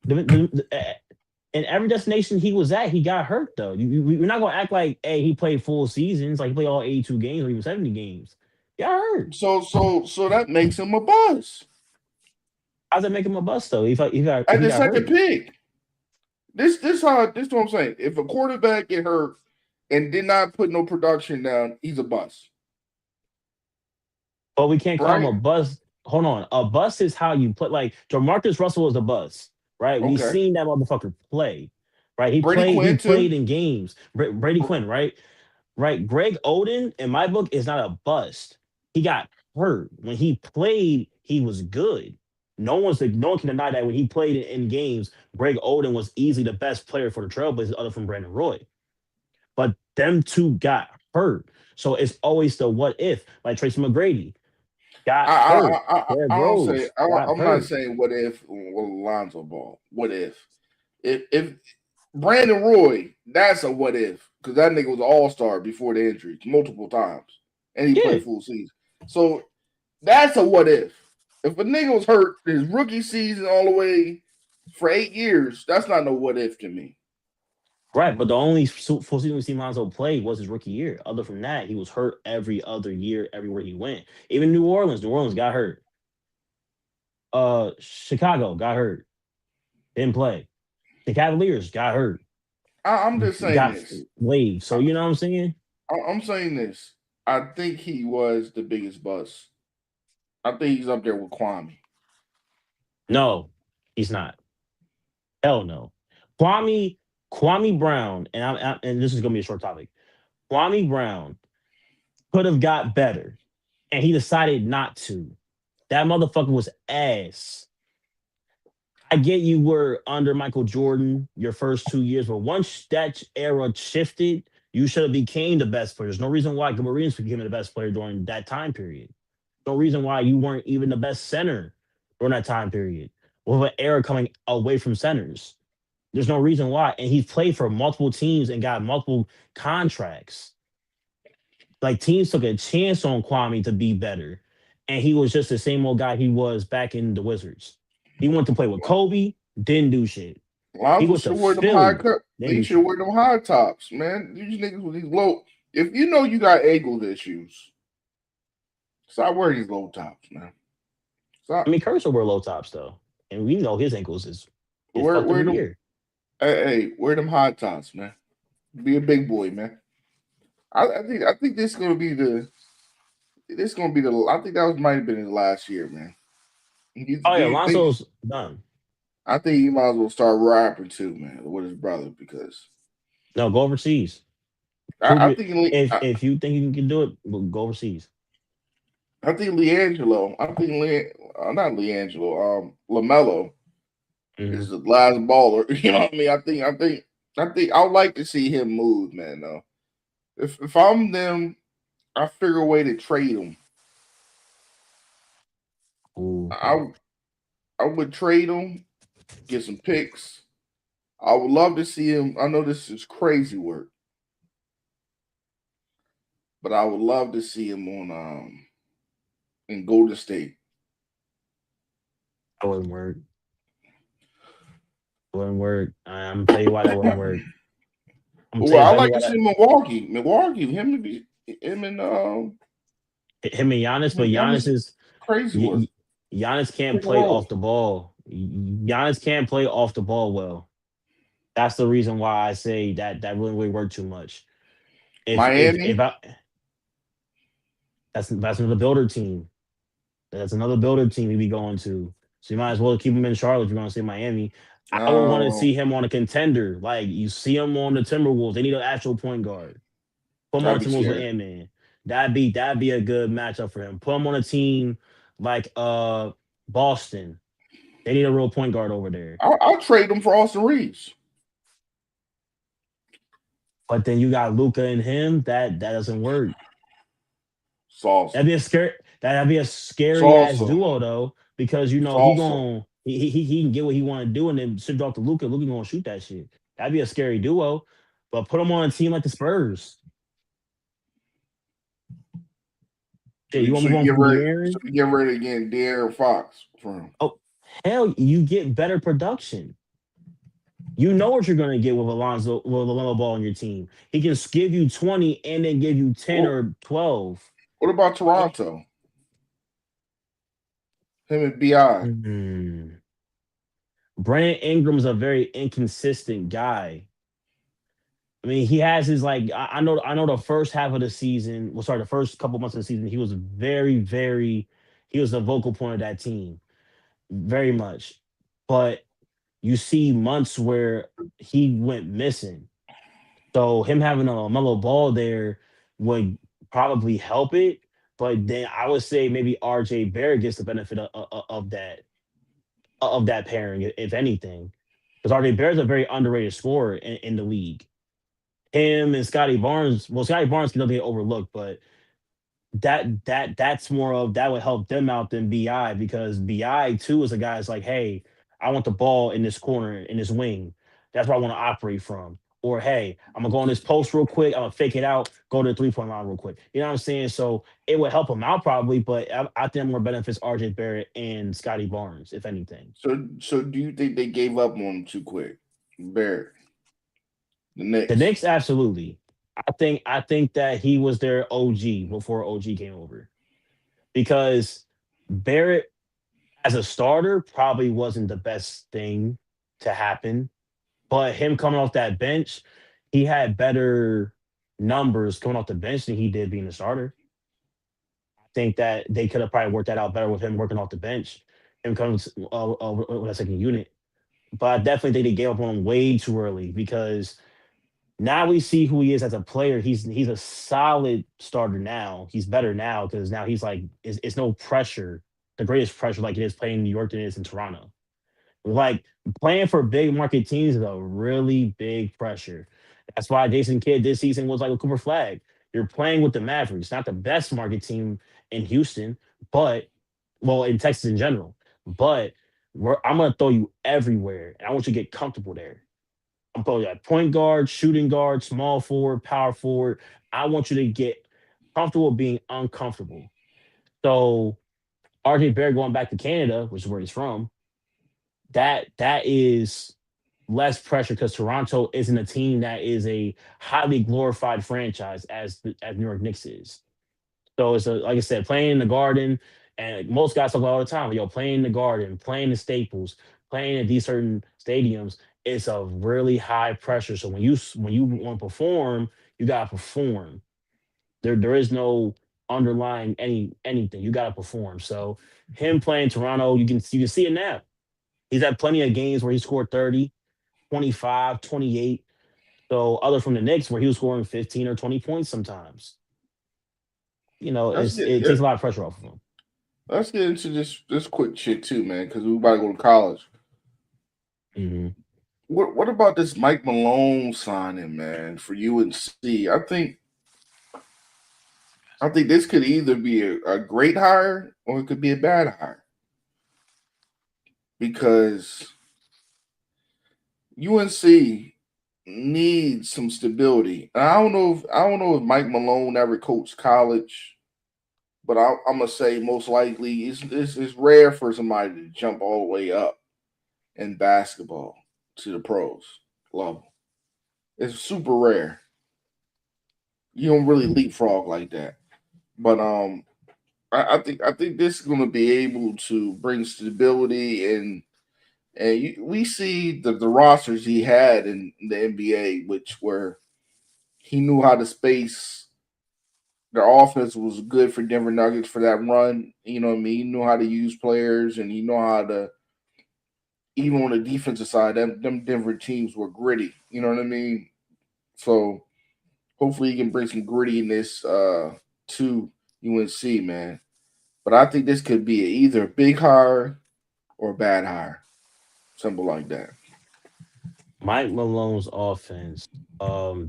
[SPEAKER 2] In every destination he was at, he got hurt though. We're not gonna act like, hey, he played full seasons, like he played all 82 games or even 70 games. He got hurt.
[SPEAKER 3] So that makes him a buzz
[SPEAKER 2] How's that make him a bust though? If
[SPEAKER 3] at
[SPEAKER 2] he
[SPEAKER 3] the
[SPEAKER 2] got
[SPEAKER 3] second
[SPEAKER 2] hurt.
[SPEAKER 3] pick. This what I'm saying. If a quarterback get hurt and did not put no production down, he's a bust,
[SPEAKER 2] But we can't call him
[SPEAKER 3] right?
[SPEAKER 2] a bust. Hold on. A bust is how you put, like Jamarcus Russell was a bust, right? We
[SPEAKER 3] Okay.
[SPEAKER 2] seen that motherfucker play. Right?
[SPEAKER 3] Brady
[SPEAKER 2] He
[SPEAKER 3] Quinn
[SPEAKER 2] played
[SPEAKER 3] too.
[SPEAKER 2] in games. Brady
[SPEAKER 3] Br-
[SPEAKER 2] Quinn, right? Right. Greg Oden, in my book, is not a bust. He got hurt. When he played, he was good. No one can deny that when he played in games, Greg Oden was easily the best player for the Trailblazers, other from Brandon Roy. But them two got hurt. So it's always the what if, like Tracy McGrady got hurt. Derrick
[SPEAKER 3] I don't say.
[SPEAKER 2] Rose got
[SPEAKER 3] I'm not
[SPEAKER 2] hurt.
[SPEAKER 3] saying what if with Lonzo Ball. What if Brandon Roy? That's a what if because that nigga was an all star before the injury multiple times and he
[SPEAKER 2] Yeah,
[SPEAKER 3] played full season. So that's a what if. If a nigga was hurt his rookie season all the way for 8 years, that's not no what if to me.
[SPEAKER 2] right. But the only full season we see Lonzo play was his rookie year. Other from that, he was hurt every other year, everywhere he went. Even New Orleans got hurt. Chicago got hurt, didn't play. The Cavaliers got hurt,
[SPEAKER 3] I'm just saying
[SPEAKER 2] got
[SPEAKER 3] this.
[SPEAKER 2] waived. So you know what I'm saying?
[SPEAKER 3] I'm saying this. I think he was the biggest bust. I think he's up there with Kwame.
[SPEAKER 2] No, he's not. Hell no. Kwame Kwame Brown, and this is gonna be a short topic. Kwame Brown could have got better, and he decided not to. That motherfucker was ass. I get you were under Michael Jordan your first 2 years, but once that era shifted, You should have became the best player. There's no reason why Gilbert Arenas became the best player during that time period. No reason why you weren't even the best center during that time period. With an era coming away from centers. There's no reason why. And he's played for multiple teams and got multiple contracts. Like teams took a chance on Kwame to be better. And he was just the same old guy he was back in the Wizards. He went to play with Kobe, didn't do shit. He
[SPEAKER 3] Lonzo
[SPEAKER 2] went to
[SPEAKER 3] should wear them high
[SPEAKER 2] Philly,
[SPEAKER 3] cut.
[SPEAKER 2] didn't
[SPEAKER 3] He
[SPEAKER 2] do
[SPEAKER 3] should
[SPEAKER 2] shit.
[SPEAKER 3] wear them high tops, man. These niggas with these low. If you know you got ankle issues, stop wearing these low tops, man.
[SPEAKER 2] I
[SPEAKER 3] Stop.
[SPEAKER 2] mean, Curry will wear low tops though. And we know his ankles is fucked
[SPEAKER 3] Wear
[SPEAKER 2] every
[SPEAKER 3] them.
[SPEAKER 2] year.
[SPEAKER 3] Hey, wear them high tops, man. Be a big boy, man. I think this gonna be the. I think that was might have been his last year, man.
[SPEAKER 2] Oh
[SPEAKER 3] Do
[SPEAKER 2] yeah,
[SPEAKER 3] you think?
[SPEAKER 2] Lonzo's done.
[SPEAKER 3] I think he might as well start rapping too, man, with his brother because
[SPEAKER 2] No, go overseas. Prove
[SPEAKER 3] I, I
[SPEAKER 2] you
[SPEAKER 3] think Le-
[SPEAKER 2] if you think you can do it, well, go overseas.
[SPEAKER 3] I think Leangelo. Not Leangelo. Lamelo
[SPEAKER 2] Hmm.
[SPEAKER 3] is the last baller. You know what I mean? I think I would like to see him move, man. Though, if I'm them, I figure a way to trade him.
[SPEAKER 2] Ooh.
[SPEAKER 3] I I would trade him, get some picks. I would love to see him. I know this is crazy work, but I would love to see him on in Golden State.
[SPEAKER 2] That wouldn't work. Wouldn't work. I'm gonna tell you why that wouldn't work. I'm gonna tell
[SPEAKER 3] Well,
[SPEAKER 2] you
[SPEAKER 3] I
[SPEAKER 2] exactly
[SPEAKER 3] like
[SPEAKER 2] why
[SPEAKER 3] to
[SPEAKER 2] that
[SPEAKER 3] see Milwaukee. Milwaukee, him and
[SPEAKER 2] him and Giannis, but
[SPEAKER 3] Giannis,
[SPEAKER 2] Giannis is
[SPEAKER 3] crazy work.
[SPEAKER 2] Giannis can't
[SPEAKER 3] Pick and
[SPEAKER 2] play
[SPEAKER 3] roll.
[SPEAKER 2] off the ball. Giannis can't play off the ball well. That's the reason why I say that wouldn't really work too much. If
[SPEAKER 3] Miami,
[SPEAKER 2] I that's another builder team. That's another builder team he'd be going to. So you might as well keep him in Charlotte if you're going to say Miami. I would want to
[SPEAKER 3] um,
[SPEAKER 2] see him on a contender. Like you see him on the Timberwolves. They need an actual point guard. Put him on
[SPEAKER 3] that'd
[SPEAKER 2] the
[SPEAKER 3] be
[SPEAKER 2] Timberwolves with
[SPEAKER 3] scary.
[SPEAKER 2] Ant Man. That'd be a good matchup for him. Put him on a team like Boston. They need a real point guard over there.
[SPEAKER 3] I'll trade him for Austin Reeves.
[SPEAKER 2] But then you got Luca and him. That doesn't work.
[SPEAKER 3] Salsa,
[SPEAKER 2] That'd be a scary ass
[SPEAKER 3] salsa,
[SPEAKER 2] duo though, because you know
[SPEAKER 3] salsa.
[SPEAKER 2] he can get what he want to do and then sit off to Luca. Luca gonna shoot that shit. That'd be a scary duo. But put him on a team like the Spurs.
[SPEAKER 3] So
[SPEAKER 2] Shit, you
[SPEAKER 3] you,
[SPEAKER 2] want
[SPEAKER 3] so
[SPEAKER 2] to move
[SPEAKER 3] you
[SPEAKER 2] on
[SPEAKER 3] get
[SPEAKER 2] from
[SPEAKER 3] ready. So
[SPEAKER 2] De'Aaron?
[SPEAKER 3] you get ready to get De'Aaron Fox for him.
[SPEAKER 2] Oh hell, you get better production. You know what you're gonna get with Alonzo with Lamelo Ball on your team. He can give you 20 and then give you 10
[SPEAKER 3] What,
[SPEAKER 2] or 12.
[SPEAKER 3] what about Toronto? Him and Bi.
[SPEAKER 2] Hmm. Brandon Ingram's a very inconsistent guy. I mean, he has his like I know the first half of the season, well, sorry, the first couple months of the season, he was he was the vocal point of that team, very much. But you see months where he went missing. So him having a mellow ball there would probably help it. But then I would say maybe RJ Barrett gets the benefit of that pairing, if anything. Because RJ Barrett's a very underrated scorer in the league. Him and Scotty Barnes. Well, Scotty Barnes can definitely get overlooked, but that's more of that would help them out than Bi because Bi too is a guy that's like, hey, I want the ball in this corner in this wing. That's where I want to operate from. Or hey, I'm gonna go on this post real quick. I'm gonna fake it out, go to the 3 point line real quick. You know what I'm saying? So it would help him out probably, but I think more benefits RJ Barrett and Scotty Barnes, if anything.
[SPEAKER 3] So do you think they gave up on him too quick? Barrett, the
[SPEAKER 2] The
[SPEAKER 3] Knicks.
[SPEAKER 2] Knicks, absolutely. I think that he was their OG before OG came over because Barrett as a starter probably wasn't the best thing to happen, but him coming off that bench, he had better numbers coming off the bench than he did being a starter. I think that they could have probably worked that out better with him working off the bench, him coming with a second unit. But I definitely think they gave up on him way too early because now we see who he is as a player. He's a solid starter now. He's better now because now he's like it's no pressure, the greatest pressure like it is playing in New York than it is in Toronto. Like playing for big market teams is a really big pressure. That's why Jason Kidd this season was like a Cooper Flag. You're playing with the Mavericks, not the best market team in Houston, but well, in Texas in general. But I'm gonna throw you everywhere, and I want you to get comfortable there. I'm throwing you at point guard, shooting guard, small forward, power forward. I want you to get comfortable being uncomfortable. So RJ Barrett going back to Canada, which is where he's from, that is less pressure because Toronto isn't a team that is a highly glorified franchise as New York Knicks is. So it's like I said, playing in the Garden, and like, most guys talk about all the time, yo, playing in the Garden, playing the Staples, playing at these certain stadiums, it's a really high pressure. So when you want to perform, you gotta perform. There is no underlying anything. You gotta perform. So him playing Toronto, you can see it now. He's had plenty of games where he scored 30, 25, 28. So other from the Knicks where he was scoring 15 or 20 points sometimes.
[SPEAKER 3] Let's get
[SPEAKER 2] It
[SPEAKER 3] yeah,
[SPEAKER 2] takes a lot of pressure off of him.
[SPEAKER 3] let's get into this quick shit too, man, because we about to go to college.
[SPEAKER 2] Hmm.
[SPEAKER 3] What about this Mike Malone signing, man, for UNC? I think this could either be a great hire or it could be a bad hire because UNC needs some stability. And I don't know if Mike Malone ever coached college, but I'm gonna say most likely it's rare for somebody to jump all the way up in basketball to the pros level. It's super rare. You don't really leapfrog like that. But I think this is going to be able to bring stability we see the rosters he had in the NBA, which were he knew how to space. Their offense was good for Denver Nuggets for that run. You know what I mean? He knew how to use players and he knew how to even on the defensive side. Them Denver teams were gritty. You know what I mean? So hopefully he can bring some grittiness to UNC, man. But I think this could be either a big hire or a bad hire. Simple like that.
[SPEAKER 2] Mike Malone's offense,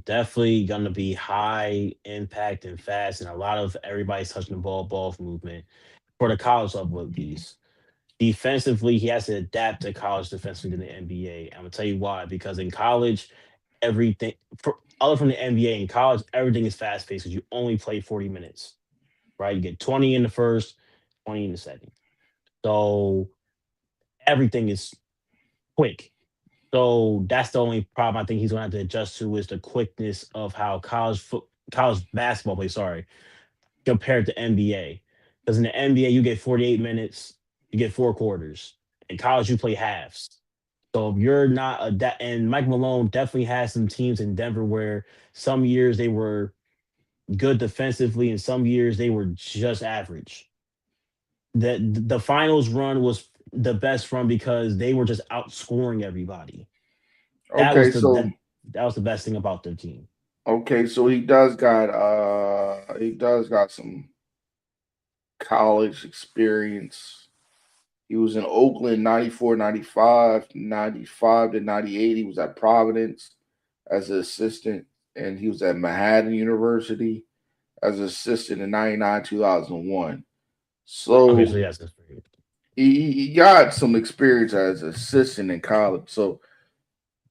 [SPEAKER 2] definitely gonna be high impact and fast, and a lot of everybody's touching the ball movement for the college level at least. Defensively, he has to adapt to college defensively to the NBA. I'm gonna tell you why. Because in college, everything other from the NBA in college, everything is fast paced because you only play 40 minutes, right? You get 20 in the first, 20 in the second. So everything is quick. So that's the only problem I think he's gonna have to adjust to is the quickness of how college basketball plays, sorry, compared to NBA. Because in the NBA, you get 48 minutes, you get four quarters. In college, you play halves. So if you're not and Mike Malone definitely has some teams in Denver where some years they were good defensively and some years they were just average. The finals run was the best run because they were just outscoring everybody. That
[SPEAKER 3] Okay,
[SPEAKER 2] was
[SPEAKER 3] so
[SPEAKER 2] that was the best thing about their team.
[SPEAKER 3] so he does got some college experience. He was in Oakland 94, 95, 95 to 98. He was at Providence as an assistant, and he was at Manhattan University as an assistant in 99, 2001.
[SPEAKER 2] Okay,
[SPEAKER 3] So
[SPEAKER 2] so yes, that's very good.
[SPEAKER 3] he got some experience as an assistant in college. So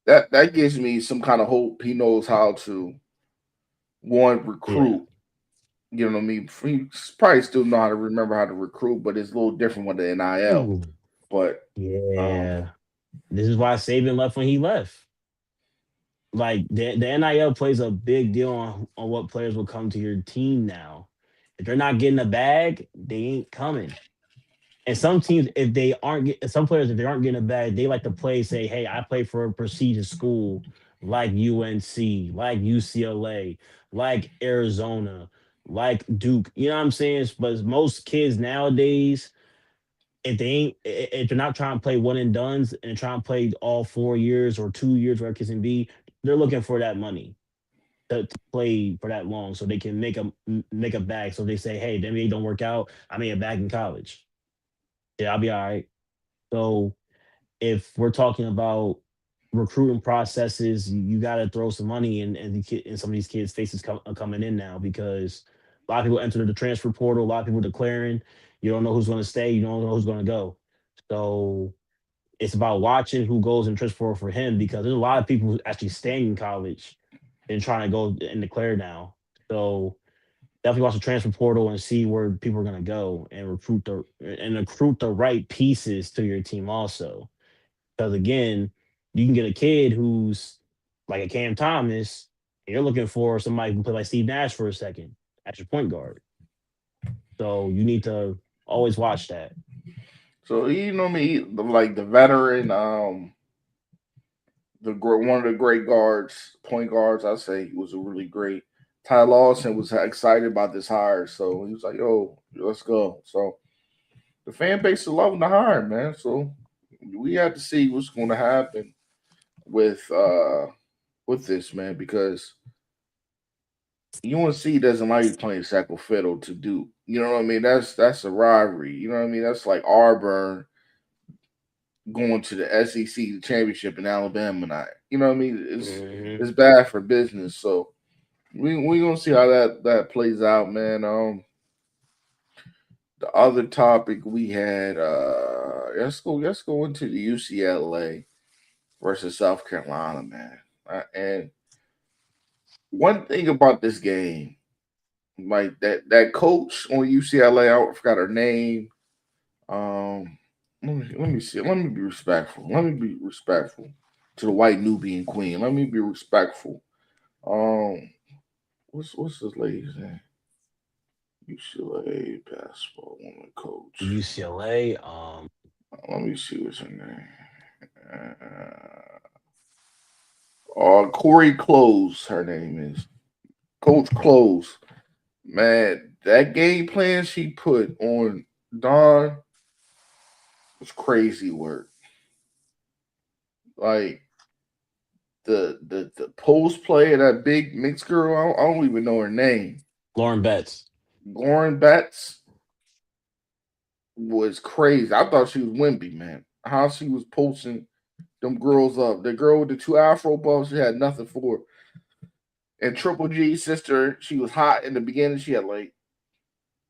[SPEAKER 3] that gives me some kind of hope. He knows how to one
[SPEAKER 2] Yeah.
[SPEAKER 3] recruit. You know what I mean? He probably still know how to remember how to recruit, but it's a little different with the NIL.
[SPEAKER 2] Ooh.
[SPEAKER 3] But um,
[SPEAKER 2] Yeah. This is why Saban left when he left. Like the NIL plays a big deal on what players will come to your team now. If they're not getting a bag, they ain't coming. And some teams, if they aren't some players, if they aren't getting a bag, they like to play, say, hey, I play for a prestigious school like UNC, like UCLA, like Arizona, like Duke. You know what I'm saying? But most kids nowadays, if they're not trying to play one and duns and trying to play all 4 years or 2 years, where kids can be, they're looking for that money to play for that long so they can make a bag. So they say, hey, the NBA don't work out, I made a bag in college. Yeah, I'll be all right. So if we're talking about recruiting processes, you got to throw some money in some of these kids' faces coming in now because a lot of people enter the transfer portal, a lot of people declaring. You don't know who's going to stay, you don't know who's going to go. So it's about watching who goes in transfer portal for him because there's a lot of people who actually staying in college and trying to go and declare now. So definitely watch the transfer portal and see where people are going to go and recruit the right pieces to your team also. Because again, you can get a kid who's like a Cam Thomas, and you're looking for somebody who can play like Steve Nash for a second as your point guard. So you need to always watch that.
[SPEAKER 3] So you know me, like the veteran, one of the great guards, point guards. I say he was a really great. Ty Lawson was excited about this hire, so he was like, "Yo, let's go." So the fan base is loving the hire, man. So we have to see what's going to happen with uh with this man because UNC doesn't like you playing second fiddle to do. You know what I mean? That's a rivalry. You know what I mean? That's like Auburn going to the SEC championship in Alabama night. You know what I mean?
[SPEAKER 2] Hmm.
[SPEAKER 3] It's bad for business. So we gonna see how that plays out, man. The other topic we had, let's go into the UCLA versus South Carolina, man. And one thing about this game, like that coach on UCLA, I forgot her name. Um, let me see. Let me be respectful. Let me be respectful to the white Nubian queen. Let me be respectful. Um, what's this lady's name? UCLA basketball woman coach.
[SPEAKER 2] UCLA,
[SPEAKER 3] Let me see what's her name. Corey Close, her name is Coach Close. Man, that game plan she put on Don was crazy work. Like the post play of that big mixed girl, I don't even know her name.
[SPEAKER 2] Lauren Betts.
[SPEAKER 3] Lauren Betts was crazy. I thought she was wimpy, man. How she was posting them girls up. The girl with the two afro buffs, she had nothing for her. And Triple G's sister, she was hot in the beginning. She had like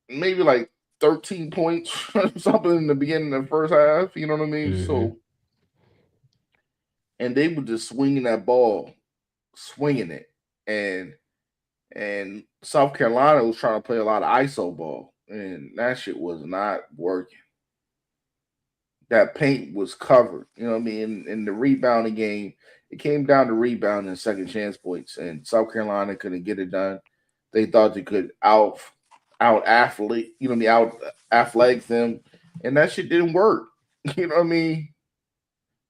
[SPEAKER 3] maybe like 13 points or something in the beginning of the first half. You know what I mean?
[SPEAKER 2] Hmm.
[SPEAKER 3] So, and they were just swinging that ball, swinging it, and South Carolina was trying to play a lot of ISO ball, and that shit was not working. That paint was covered. You know what I mean? In the rebounding game, it came down to rebounding and second chance points, and South Carolina couldn't get it done. They thought they could out athlete, you know what I mean, out athletic them, and that shit didn't work. You know what I mean?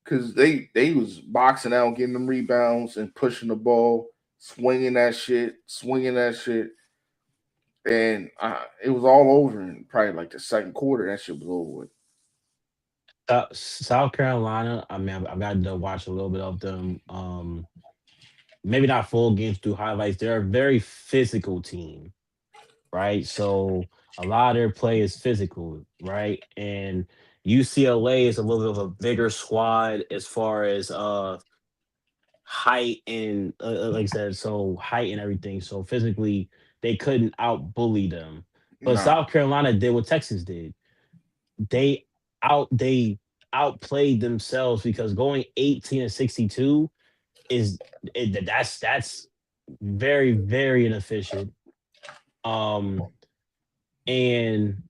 [SPEAKER 3] Because they was boxing out, getting them rebounds and pushing the ball, swinging that shit, and it was all over in probably like the second quarter. That shit was over with.
[SPEAKER 2] South Carolina, I mean, I've gotten to watch a little bit of them. Maybe not full games through highlights. They're a very physical team, right? So a lot of their play is physical, right? And UCLA is a little bit of a bigger squad as far as height and like I said, so height and everything. So physically, they couldn't out bully them. But
[SPEAKER 3] Nah,
[SPEAKER 2] South Carolina did what Texas did. They they outplayed themselves because going 18-62 is that's very inefficient. Um and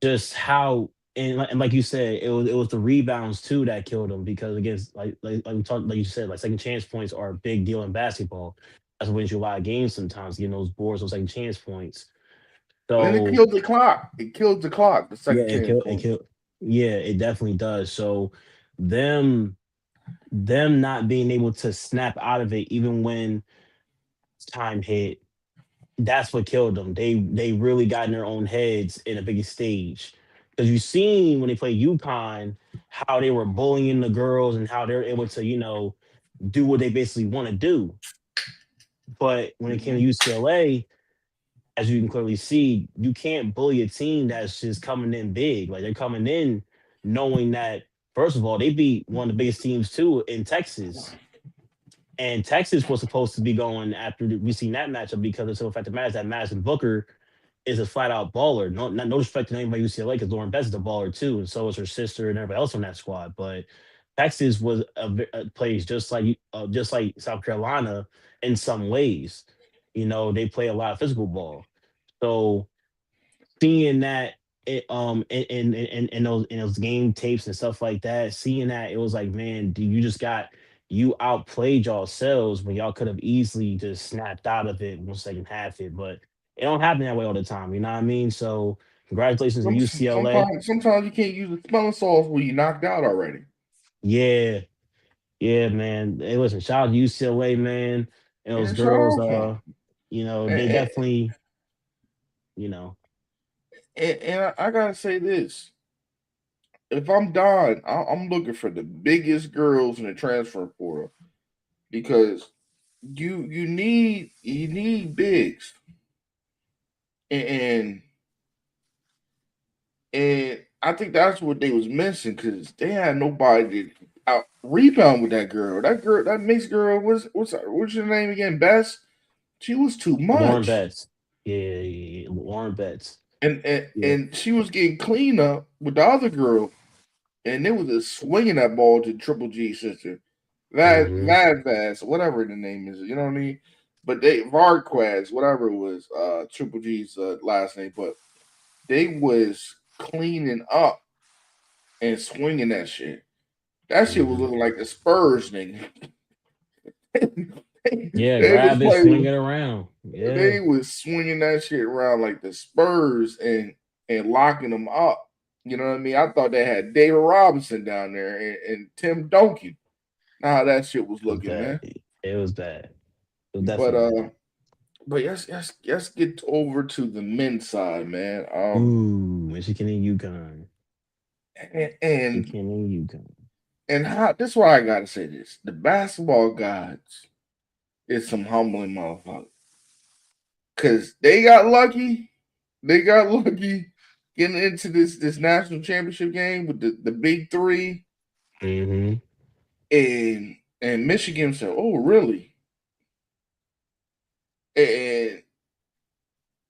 [SPEAKER 2] just how and like you said, it was the rebounds too that killed them because against like we talked like you said, like second chance points are a big deal in basketball. That's what wins you a lot of games sometimes, getting those boards, those second chance points.
[SPEAKER 3] and then it
[SPEAKER 2] So
[SPEAKER 3] killed the clock. It killed the clock. The
[SPEAKER 2] yeah,
[SPEAKER 3] second chance
[SPEAKER 2] it
[SPEAKER 3] point.
[SPEAKER 2] killed yeah, it definitely does. So them them not being able to snap out of it even when time hit, that's what killed them. They really got in their own heads in a big stage. Because you seen when they played UConn how they were bullying the girls and how they're able to, do what they basically want to do. But when it came to
[SPEAKER 3] Mhm.
[SPEAKER 2] UCLA, as you can clearly see, you can't bully a team that's just coming in big. Like they're coming in knowing that First of all, they beat one of the biggest teams too in Texas. And Texas was supposed to be going after we seen that matchup because of the fact that Madison Booker is a flat out baller. No respect to anybody UCLA because Lauren Bess is a baller too, and so is her sister and everybody else on that squad. But Texas was a place just like South Carolina in some ways. They play a lot of physical ball. So seeing that in those game tapes and stuff like that, seeing that it was like, man, do you just got you outplayed yourselves when y'all could have easily just snapped out of it one second half it, but it don't happen that way all the time. You know what I mean? So congratulations to UCLA.
[SPEAKER 3] Sometimes you can't use the smelling salts when you knocked out already.
[SPEAKER 2] Yeah, yeah, man. Hey, listen, shout out to UCLA, man. And those
[SPEAKER 3] Yeah, shout
[SPEAKER 2] girls,
[SPEAKER 3] out to 'em.
[SPEAKER 2] they
[SPEAKER 3] And,
[SPEAKER 2] definitely, you know,
[SPEAKER 3] I gotta say this: if I'm Don, I'm looking for the biggest girls in the transfer portal because you need bigs, and and I think that's what they was missing because they had nobody to out rebound with that girl. That mixed girl, what's your name again? Bess. She was too
[SPEAKER 2] Lauren
[SPEAKER 3] much,
[SPEAKER 2] Betts. Yeah, yeah, yeah, Lauren Betts.
[SPEAKER 3] and
[SPEAKER 2] Yeah.
[SPEAKER 3] and she was getting clean up with the other girl, and it was just swinging that ball to Triple G sister,
[SPEAKER 2] Hmm.
[SPEAKER 3] Vaz, whatever the name is. You know what I mean? But they Varquez, whatever it was, Triple G's last name, but they was cleaning up and swinging that shit. That shit was
[SPEAKER 2] Hmm.
[SPEAKER 3] looking like the Spurs, nigga.
[SPEAKER 2] Yeah,
[SPEAKER 3] They was
[SPEAKER 2] grab it, swing
[SPEAKER 3] playing.
[SPEAKER 2] it around. Yeah.
[SPEAKER 3] They was swinging that shit around like the Spurs and locking them up. You know what I mean? I thought they had David Robinson down there and Tim Duncan. Nah, that shit was
[SPEAKER 2] It was
[SPEAKER 3] looking,
[SPEAKER 2] bad.
[SPEAKER 3] man.
[SPEAKER 2] It was bad. It was
[SPEAKER 3] But
[SPEAKER 2] definitely bad.
[SPEAKER 3] let's get over to the men's side, man.
[SPEAKER 2] Ooh, Michigan and UConn.
[SPEAKER 3] And and,
[SPEAKER 2] Michigan and UConn.
[SPEAKER 3] and how this is why I gotta say this. The basketball gods is some humbling motherfuckers. Cause they got lucky. They got lucky getting into this national championship game with the big three.
[SPEAKER 2] Hmm.
[SPEAKER 3] And Michigan said, "Oh, really?" And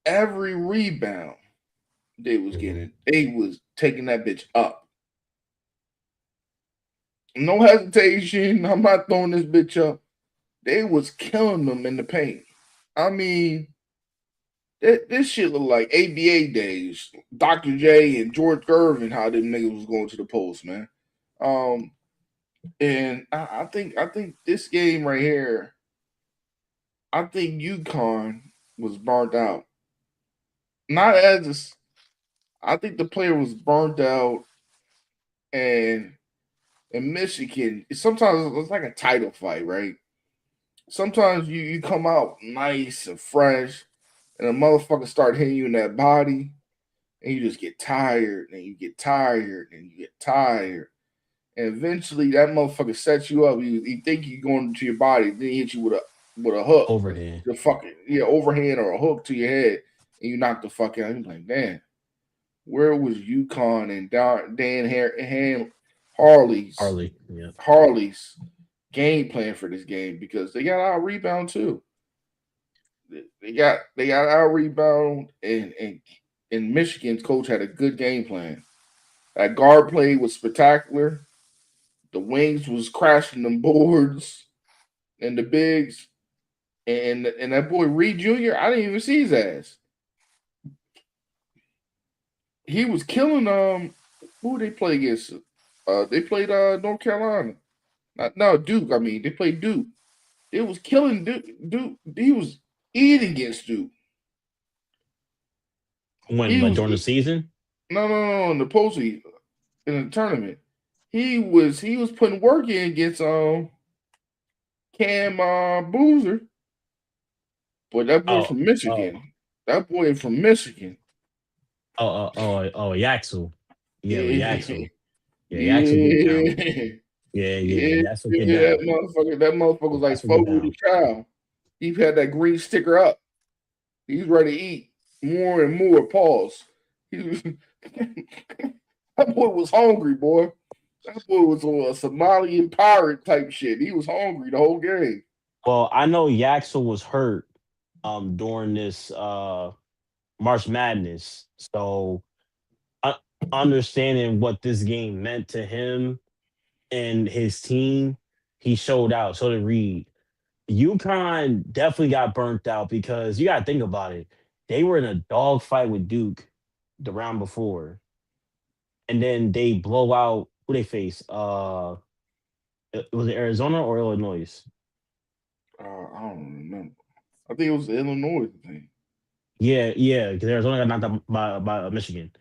[SPEAKER 3] every rebound
[SPEAKER 2] Hmm.
[SPEAKER 3] they was taking that bitch up. No hesitation. I'm not throwing this bitch up. They was killing them in the paint. I mean, this shit look like ABA days. Dr. J and George Gervin, how them niggas was going to the post, man. Um, and I think this game right here, I think UConn was burnt out. Not as I think the player was burnt out, and in Michigan, sometimes it's like a title fight, right? Sometimes you come out nice and fresh, and a motherfucker start hitting you in that body, and you just get tired, and you get tired, and you get tired. And eventually that motherfucker sets you up. You think you're going to your body, then he hit you with a hook.
[SPEAKER 2] Overhead.
[SPEAKER 3] The fucking overhand or a hook to your head, and you knock the fuck out. You're like, man, where was UConn and Harley's
[SPEAKER 2] Harley. Yeah.
[SPEAKER 3] Harley's game plan for this game because they got out rebound too. They got out rebound and Michigan's coach had a good game plan. That guard play was spectacular. The wings was crashing them boards and the bigs and that boy Reed Jr. I didn't even see his ass. He was killing who they play against? They played North Carolina. No, Duke. I mean, they played Duke. It was killing Duke. Duke. He was eating against Duke.
[SPEAKER 2] When,
[SPEAKER 3] He
[SPEAKER 2] like
[SPEAKER 3] was
[SPEAKER 2] during the season?
[SPEAKER 3] no in the postseason in the tournament. He was putting work in against Cam Boozer, but that boy
[SPEAKER 2] Oh,
[SPEAKER 3] from
[SPEAKER 2] oh,
[SPEAKER 3] Michigan. That boy from Michigan.
[SPEAKER 2] Yaxel. Yeah, with
[SPEAKER 3] Yeah,
[SPEAKER 2] Yaxel. Yeah, Yaxel get down.
[SPEAKER 3] yeah,
[SPEAKER 2] Yeah, yeah,
[SPEAKER 3] yeah.
[SPEAKER 2] Yaxel get
[SPEAKER 3] That
[SPEAKER 2] down.
[SPEAKER 3] motherfucker. That motherfucker was like
[SPEAKER 2] Yaxel get
[SPEAKER 3] Fogo the
[SPEAKER 2] down.
[SPEAKER 3] child. He had that green sticker up. He's ready to eat more and more. Pause. He was, that boy was hungry, boy. That boy was on a Somalian pirate type shit. He was hungry the whole game.
[SPEAKER 2] Well, I know Yaxel was hurt during this March Madness. So uh, understanding what this game meant to him and his team, he showed out. So did Reed. UConn definitely got burnt out because you got to think about it. They were in a dogfight with Duke the round before, and then they blow out who they face. Was it Arizona or Illinois?
[SPEAKER 3] I don't remember. I think it was the Illinois thing.
[SPEAKER 2] Yeah, yeah, because Arizona got knocked out by Michigan.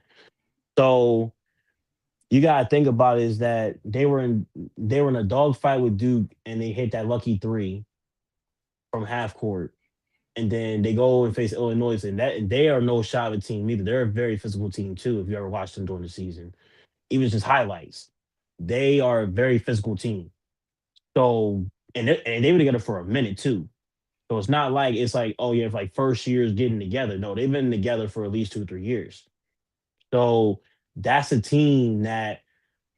[SPEAKER 2] So you gotta think about is that they were in a dogfight with Duke and they hit that lucky three from half court. And then they go and face Illinois, and that they are no shy of a team either. They're a very physical team too. If you ever watched them during the season, even just highlights, they are a very physical team. So and they were together for a minute too. So it's not like it's like, oh yeah, it's like first years getting together. No, they've been together for at least 2 or 3 years. So that's a team that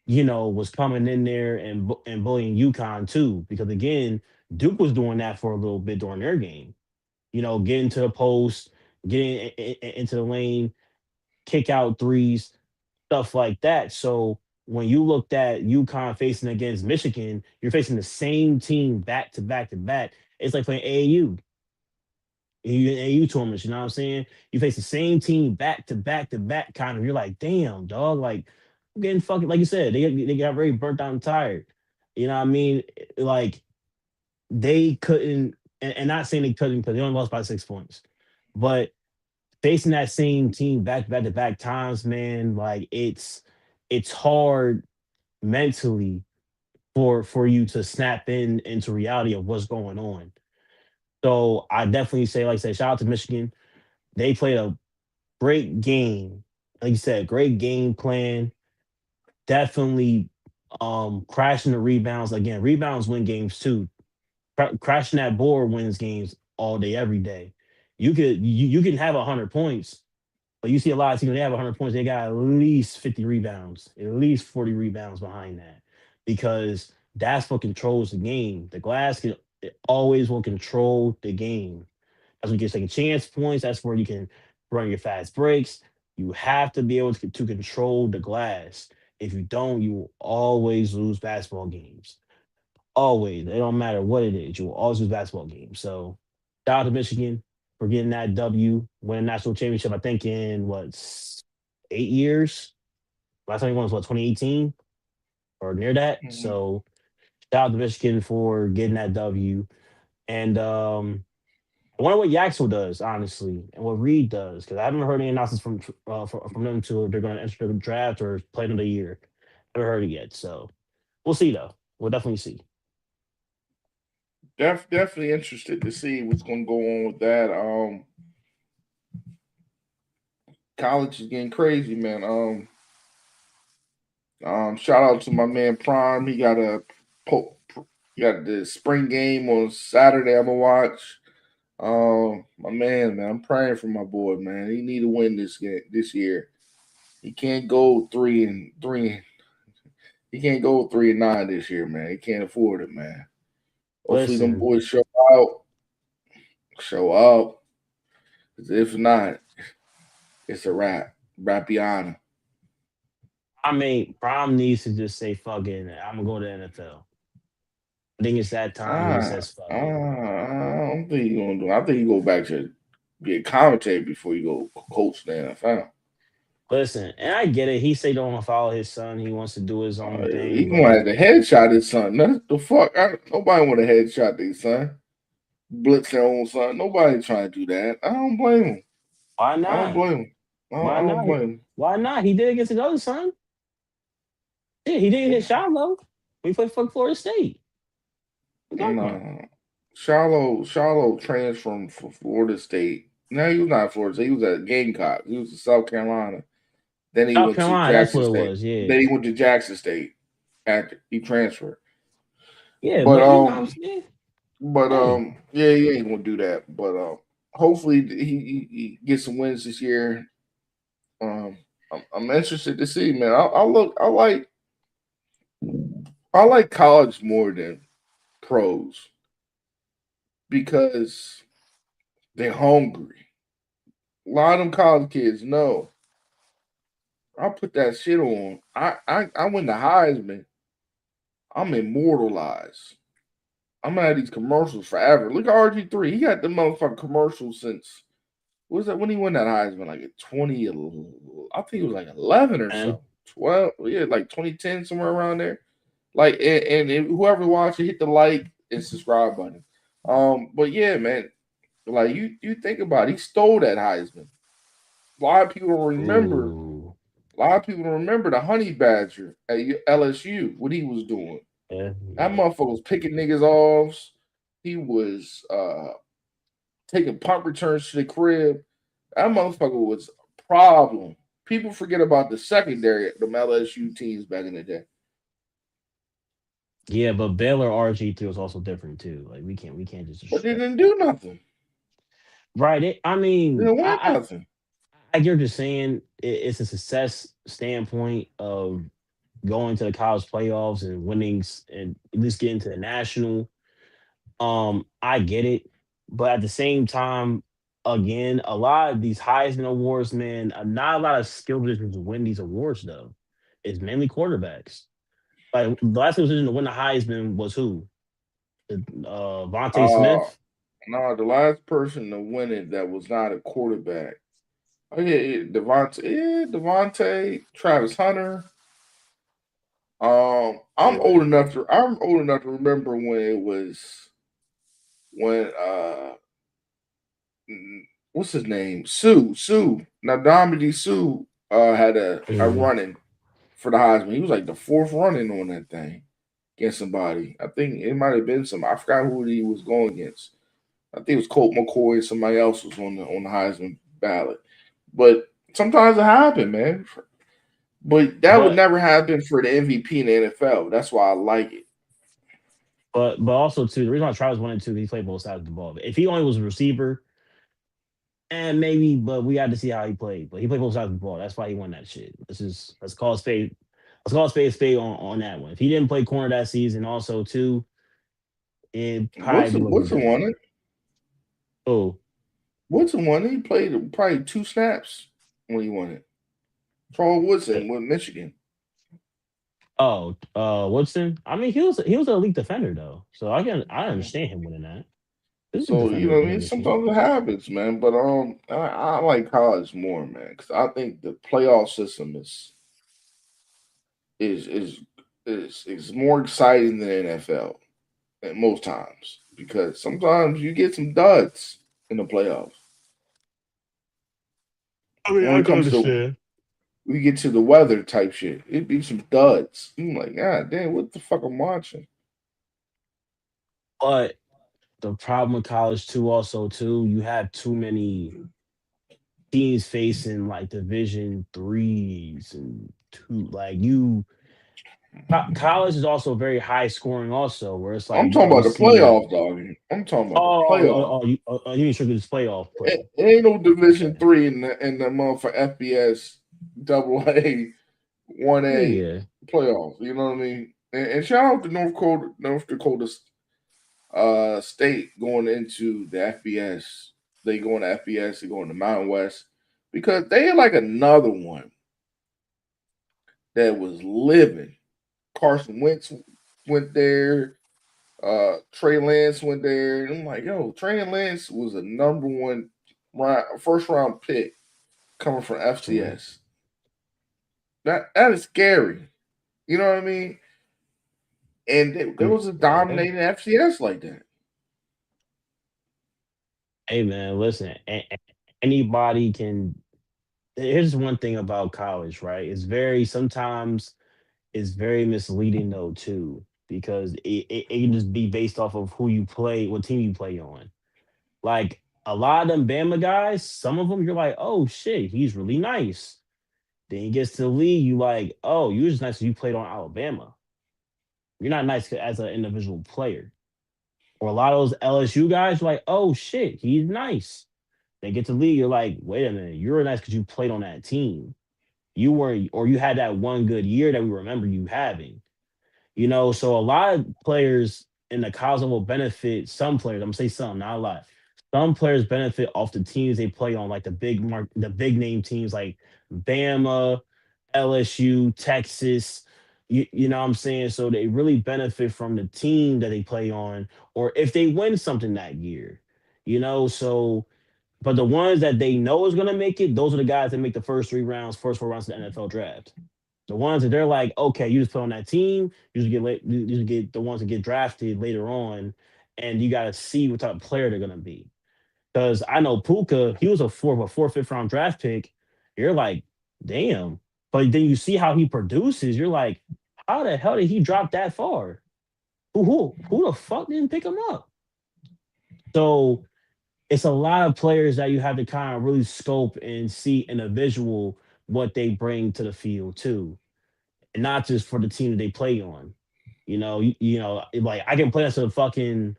[SPEAKER 2] was coming in there and bullying UConn too. Because again, Duke was doing that for a little bit during their game. Getting to the post, getting into the lane, kick out threes, stuff like that. So when you looked at UConn facing against Michigan, you're facing the same team back to back to back. It's like playing AAU. AAU tournaments, you know what I'm saying? You face the same team back to back to back, kind of. You're like, damn, dog. Like, I'm getting fucking, like you said, they got very burnt out and tired. You know what I mean? Like, they couldn't, and not saying they couldn't because they only lost by 6 points, but facing that same team back to back to back times, man, like it's hard mentally for you to snap into reality of what's going on. So I definitely say, like I said, shout out to Michigan. They played a great game. Like you said, great game plan. Definitely crashing the rebounds. Again, rebounds win games too. Crashing that board wins games all day, every day. You can have 100 points, but you see a lot of teams they have 100 points, they got at least 50 rebounds, at least 40 rebounds behind that, because that's what controls the game. The glass can it always will control the game. That's when you get second chance points. That's where you can run your fast breaks. You have to be able to control the glass. If you don't, you will always lose basketball games. Always. It don't matter what it is. You will always lose basketball games. So shout out to Michigan for getting that W, winning national championship, I think in what 8 years? Last time he won was what 2018 or near that.
[SPEAKER 3] Mhm.
[SPEAKER 2] So shout out to Michigan for getting that W. And I wonder what Yaxel does, honestly, and what Reed does, because I haven't heard any announcements from them to they're going to enter the draft or play another year. I haven't heard it yet, so we'll see though. We'll definitely see.
[SPEAKER 3] Definitely interested to see what's going to go on with that. College is getting crazy, man. Shout out to my man Prime. He got the spring game on Saturday. I'm gonna watch. My man, I'm praying for my boy, man. He need to win this year. He can't go 3-3. He can't go 3-9 this year, man. He can't afford it, man. Hopefully, them
[SPEAKER 2] Listen,
[SPEAKER 3] boys out, show up. 'Cause if not, it's a wrap. Rapiana.
[SPEAKER 2] I mean, Prom needs to just say fuck it. I'm gonna go to the NFL. I think it's that time he says fuck it.
[SPEAKER 3] I don't think he's gonna do. I think he go back to be a commentator before you go coach the NFL.
[SPEAKER 2] Listen, and I get it. He say don't want to follow his son. He wants to do his own
[SPEAKER 3] He
[SPEAKER 2] thing,
[SPEAKER 3] gonna
[SPEAKER 2] but
[SPEAKER 3] have to headshot his son. That's the fuck. Nobody want to headshot their son. Blitz their own son. Nobody trying to do that. I don't blame him.
[SPEAKER 2] why
[SPEAKER 3] I don't
[SPEAKER 2] not?
[SPEAKER 3] blame him.
[SPEAKER 2] Why
[SPEAKER 3] I don't
[SPEAKER 2] not?
[SPEAKER 3] blame
[SPEAKER 2] Why not? He did against his other son. Yeah, he didn't hit
[SPEAKER 3] him.
[SPEAKER 2] Shiloh. We played for Florida State. What you talking about?
[SPEAKER 3] No. Shallow transferred from Florida State. No, he was not Florida State. He was at Gamecock. He was in South Carolina. Then he
[SPEAKER 2] South
[SPEAKER 3] went to
[SPEAKER 2] Carolina, that's
[SPEAKER 3] Jackson
[SPEAKER 2] what it
[SPEAKER 3] State.
[SPEAKER 2] was. Yeah,
[SPEAKER 3] Then he went to Jackson State after he transferred.
[SPEAKER 2] yeah,
[SPEAKER 3] But
[SPEAKER 2] but you know what I'm saying. Hey,
[SPEAKER 3] yeah, he ain't gonna do that. But hopefully he gets some wins this year. I'm interested to see, man. I like I like college more than pros because they're hungry. A lot of them college kids know. I put that shit on. I win the Heisman. I'm immortalized. I'm gonna have these commercials forever. Look at RG3. He got the motherfucking commercials since what was that when he won that Heisman? Like at 20, I think it was like 11 or
[SPEAKER 2] And
[SPEAKER 3] so. 12, yeah, like 2010, somewhere around there. Like and whoever watched it, hit the like and subscribe button. But yeah, man, like you think about it, he stole that Heisman. A lot of people don't remember.
[SPEAKER 2] ooh,
[SPEAKER 3] A lot of people don't remember the Honey Badger at LSU, what he was doing.
[SPEAKER 2] yeah,
[SPEAKER 3] That
[SPEAKER 2] yeah.
[SPEAKER 3] motherfucker was picking niggas off. He was taking punt returns to the crib. That motherfucker was a problem. People forget about the secondary at the LSU teams back in the day.
[SPEAKER 2] Yeah, but Baylor RG3 was also different too. Like we can't just
[SPEAKER 3] But they
[SPEAKER 2] disrespect.
[SPEAKER 3] didn't do nothing.
[SPEAKER 2] Right. I
[SPEAKER 3] They
[SPEAKER 2] mean,
[SPEAKER 3] didn't win nothing.
[SPEAKER 2] I get what you're saying. It's a success standpoint of going to the college playoffs and winning and at least getting to the national. I get it, but at the same time, again, a lot of these Heisman awards, man, not a lot of skill positions win these awards though. It's mainly quarterbacks. Like the last position to win the Heisman was who? Vontae
[SPEAKER 3] Uh
[SPEAKER 2] Smith.
[SPEAKER 3] no, the last person to win it that was not a quarterback. Oh yeah, Devontae, Travis Hunter.
[SPEAKER 2] Yeah.
[SPEAKER 3] I'm old enough to remember when it was when what's his name? Sue. Now Dominique Sue had a
[SPEAKER 2] Mhm.
[SPEAKER 3] running for the Heisman. He was like the fourth running on that thing against somebody. I think it might have been some. I forgot who he was going against. I think it was Colt McCoy and somebody else was on the Heisman ballot. But sometimes it happened, man. But that would
[SPEAKER 2] But
[SPEAKER 3] never happen for the MVP in the NFL. That's why I like it.
[SPEAKER 2] but also too, the reason why Travis wanted to, he played both sides of the ball. If he only was a receiver, and maybe, but we had to see how he played. But he played both sides of the ball. That's why he won that shit. Let's call a spade. Let's call a spade on that one. If he didn't play corner that season, also too, it'd probably be looking
[SPEAKER 3] Woodson won
[SPEAKER 2] different.
[SPEAKER 3] it.
[SPEAKER 2] Oh,
[SPEAKER 3] Woodson won it. He played probably two snaps when he won it. Charles
[SPEAKER 2] uh,
[SPEAKER 3] Woodson with Michigan.
[SPEAKER 2] Woodson. I mean, he was an elite defender though, so I understand him winning that. He was a good
[SPEAKER 3] So you
[SPEAKER 2] defender
[SPEAKER 3] know,
[SPEAKER 2] at
[SPEAKER 3] what I mean,
[SPEAKER 2] Michigan.
[SPEAKER 3] sometimes it happens, man. But I like college more, man, because I think the playoff system is is is more exciting than NFL at most times because sometimes you get some duds in the playoffs
[SPEAKER 2] I mean,
[SPEAKER 3] when
[SPEAKER 2] I
[SPEAKER 3] it
[SPEAKER 2] can
[SPEAKER 3] comes to
[SPEAKER 2] understand.
[SPEAKER 3] we get to the weather type shit. It'd be some duds. I'm like, God damn, what the fuck I'm watching?
[SPEAKER 2] But the problem with college too, also too, you have too many teams facing like division threes and two. Like college is also very high scoring, also where it's
[SPEAKER 3] I'm
[SPEAKER 2] like,
[SPEAKER 3] talking
[SPEAKER 2] yo, you
[SPEAKER 3] about the
[SPEAKER 2] see,
[SPEAKER 3] playoff, dog. I'm talking about the
[SPEAKER 2] oh,
[SPEAKER 3] playoff.
[SPEAKER 2] you mean strictly this playoff
[SPEAKER 3] It,
[SPEAKER 2] play?
[SPEAKER 3] it ain't no Division
[SPEAKER 2] Okay,
[SPEAKER 3] three in the month for FBS, Double A, one A
[SPEAKER 2] yeah,
[SPEAKER 3] playoffs. You know what I mean? And shout out to North Dakota State going into the FBS. They going to FBS. They going to Mountain West because they like another one that was living. Carson Wentz went there. Trey Lance went there. And I'm like, yo, Trey Lance was a number one first round pick coming from
[SPEAKER 2] true.
[SPEAKER 3] FCS. That is scary. You know what I mean? And there was a
[SPEAKER 2] Yeah.
[SPEAKER 3] dominating FCS like that.
[SPEAKER 2] Hey man, listen, anybody can. Here's one thing about college, right? It's very sometimes it's very misleading though too, because it can just be based off of who you play, what team you play on. Like a lot of them Bama guys, some of them you're like, oh shit, he's really nice. Then he gets to the league, you like, oh, you're just nice 'cause you played on Alabama. You're not nice as an individual player. Or a lot of those LSU guys, you're like, oh shit, he's nice. They get to the league, you're like, wait a minute, you're nice because you played on that team. You were, or you had that one good year that we remember you having. So a lot of players in the college level benefit. Some players, I'm gonna say some, not a lot. Some players benefit off the teams they play on, like the big name teams like Bama, LSU, Texas. You know what I'm saying? So they really benefit from the team that they play on, or if they win something that year. So but the ones that they know is gonna make it, those are the guys that make the first 4 rounds of the NFL draft. The ones that they're like, okay, you just put on that team, you just get the ones that get drafted later on, and you got to see what type of player they're gonna be. Because I know Puka, he was a fourth, fifth round draft pick. You're like, damn. But then you see how he produces. You're like, how the hell did he drop that far? Who the fuck didn't pick him up? So it's a lot of players that you have to kind of really scope and see in a visual what they bring to the field too, and not just for the team that they play on. Like I can play as a fucking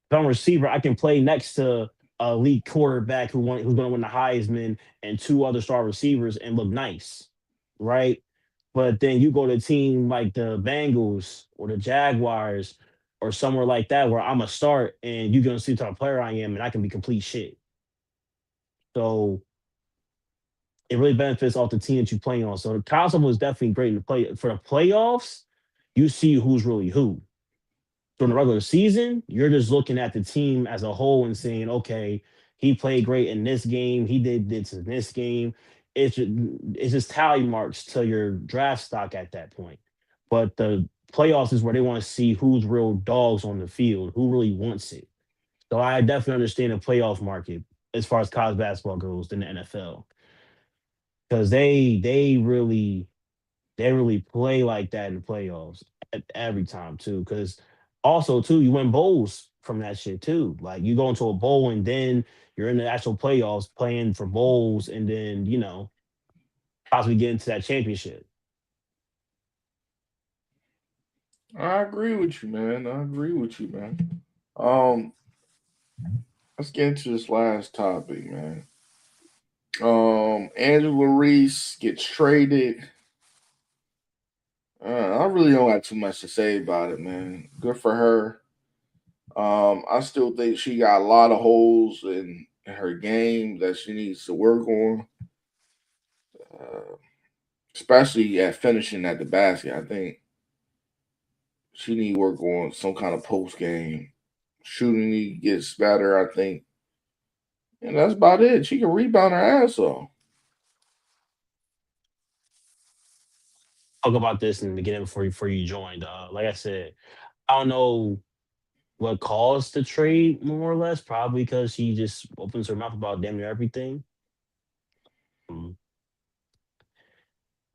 [SPEAKER 2] if I'm a receiver, I can play next to a elite quarterback who's going to win the Heisman and two other star receivers and look nice, right? But then you go to a team like the Bengals or the Jaguars or somewhere like that where I'm a start and you're gonna see the type of player I am and I can be complete shit. So it really benefits off the team that you play on. So the college level is definitely great to play for the playoffs. You see who's really who. During the regular season, you're just looking at the team as a whole and saying, okay, he played great in this game. He did this in this game. It's just tally marks to your draft stock at that point. But the playoffs is where they want to see who's real dogs on the field, who really wants it. So I definitely understand the playoff market as far as college basketball goes than the NFL because they really play like that in the playoffs every time too. Because also too, you win bowls from that shit too. Like you go into a bowl and then you're in the actual playoffs playing for bowls, and then possibly get into that championship.
[SPEAKER 3] I agree with you, man. I agree with you, man. Um, let's get into this last topic, man. Angela Reese gets traded. I really don't have too much to say about it, man. Good for her. I still think she got a lot of holes in her game that she needs to work on, uh, especially at finishing at the basket. I think she need to work on some kind of post game shooting. Gets better, I think, and that's about it. She can rebound her ass off.
[SPEAKER 2] Talk about this in the beginning before you joined. Like I said, I don't know what caused the trade more or less. Probably because she just opens her mouth about damn near everything. Um,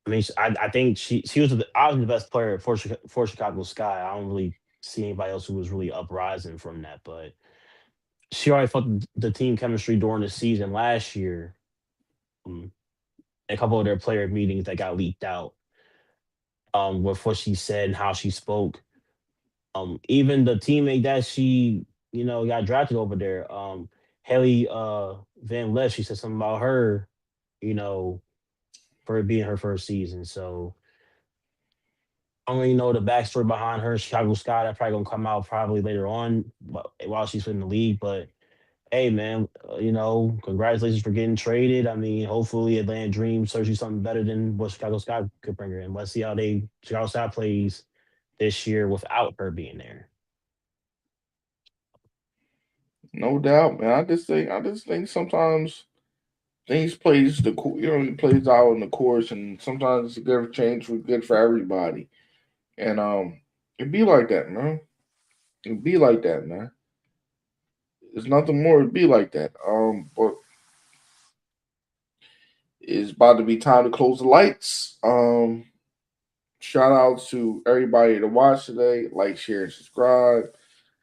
[SPEAKER 2] I mean, I think she was obviously the best player for Chicago Sky. I don't really see anybody else who was really uprising from that, but she already fucked the team chemistry during the season last year. Um, a couple of their player meetings that got leaked out, with what she said and how she spoke. Even the teammate that she got drafted over there, Haley Van Les, she said something about her, you know, for it being her first season. So I don't really know the backstory behind her. Chicago Sky, that probably gonna come out probably later on while she's in the league. But hey, man, congratulations for getting traded. I mean, hopefully Atlanta Dream serves you something better than what Chicago Sky could bring her in. Let's see how Chicago Sky plays this year without her being there.
[SPEAKER 3] No doubt, man. I just think sometimes things plays it plays out in the course, and sometimes it's good for change for good for everybody. And it be like that, man. It be like that, man. There's nothing more. It be like that. But it's about to be time to close the lights. Shout out to everybody to watch today. Like, share, and subscribe.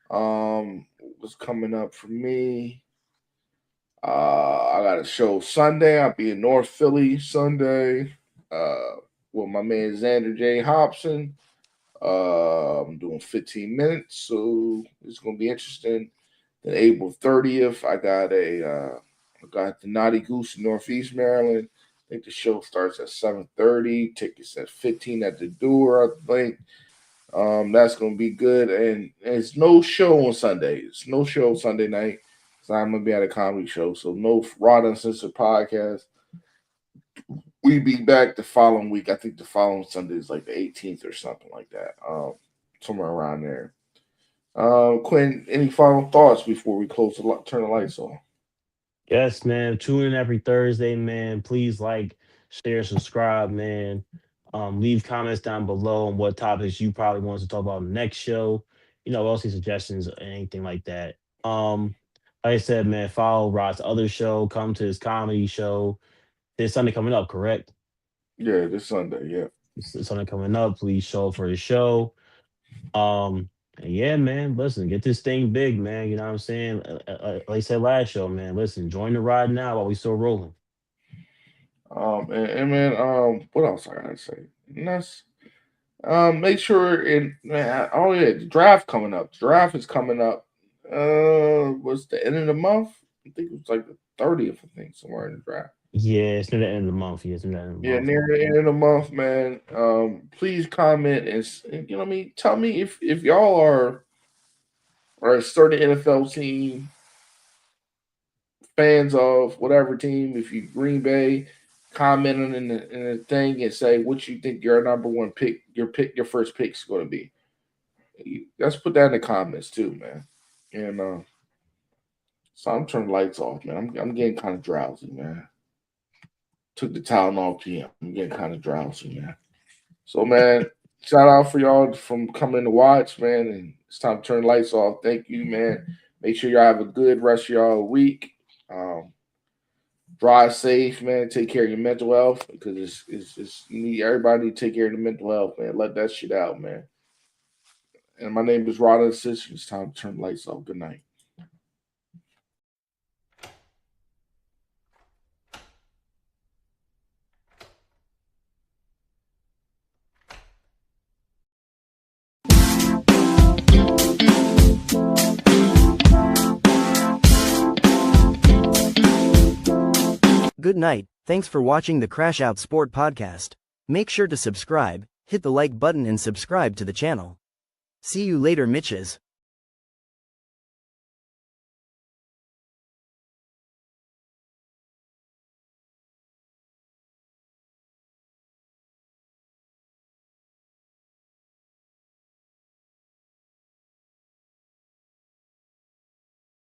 [SPEAKER 3] What's coming up for me? I got a show Sunday. I'll be in North Philly Sunday. With my man Xander J. Hobson. I'm doing 15 minutes, so it's gonna be interesting. Then April 30th, I got the Naughty Goose in Northeast Maryland. I think the show starts at 7:30. Tickets at 15 at the door, I think. That's gonna be good, and it's no show on Sunday. It's no show Sunday night. So I'm gonna be at a comedy show, so no Rod Uncensored podcast. We be back the following week. I think the following Sunday is like the 18th or something like that. Somewhere around there. Quinn, any final thoughts before we turn the lights off?
[SPEAKER 2] Yes, man. Tune in every Thursday, man. Please like, share, subscribe, man. Leave comments down below on what topics you probably want us to talk about on the next show. Also suggestions or anything like that. Like I said, man, follow Rod's other show, come to his comedy show. This Sunday coming up, correct?
[SPEAKER 3] Yeah, this Sunday. Yeah.
[SPEAKER 2] This Sunday coming up. Please show up for his show. And yeah, man, listen, get this thing big, man. You know what I'm saying? Like I said last show, man, listen, join the ride now while we still rolling.
[SPEAKER 3] And man, what else I gotta say? And that's make sure and man, oh yeah, the draft coming up. The draft is coming up. Was the end of the month? I think it was like the 30th, I think, somewhere in the draft.
[SPEAKER 2] Yeah, it's near the end of the month. Yeah, it's near the end of the
[SPEAKER 3] Yeah,
[SPEAKER 2] month.
[SPEAKER 3] near the end of the month, man. Please comment and you know what I mean. Tell me if y'all are a certain NFL team fans of whatever team. If you Green Bay, comment in the thing and say what you think your number one pick, your first pick is going to be. Let's put that in the comments too, man. And so I'm turning the lights off, man. I'm getting kind of drowsy, man. Took the Tylenol PM. I'm getting kind of drowsy, man. So, man, shout out for y'all from coming to watch, man. And it's time to turn the lights off. Thank you, man. Make sure y'all have a good rest of y'all week. Drive safe, man. Take care of your mental health because it's you need everybody to take care of the mental health, man. Let that shit out, man. And my name is Rod Assist. It's time to turn the lights off. Good night.
[SPEAKER 1] Good night. Thanks for watching the Crash Out Sport podcast. Make sure to subscribe, hit the like button and subscribe to the channel. See you later, Mitches.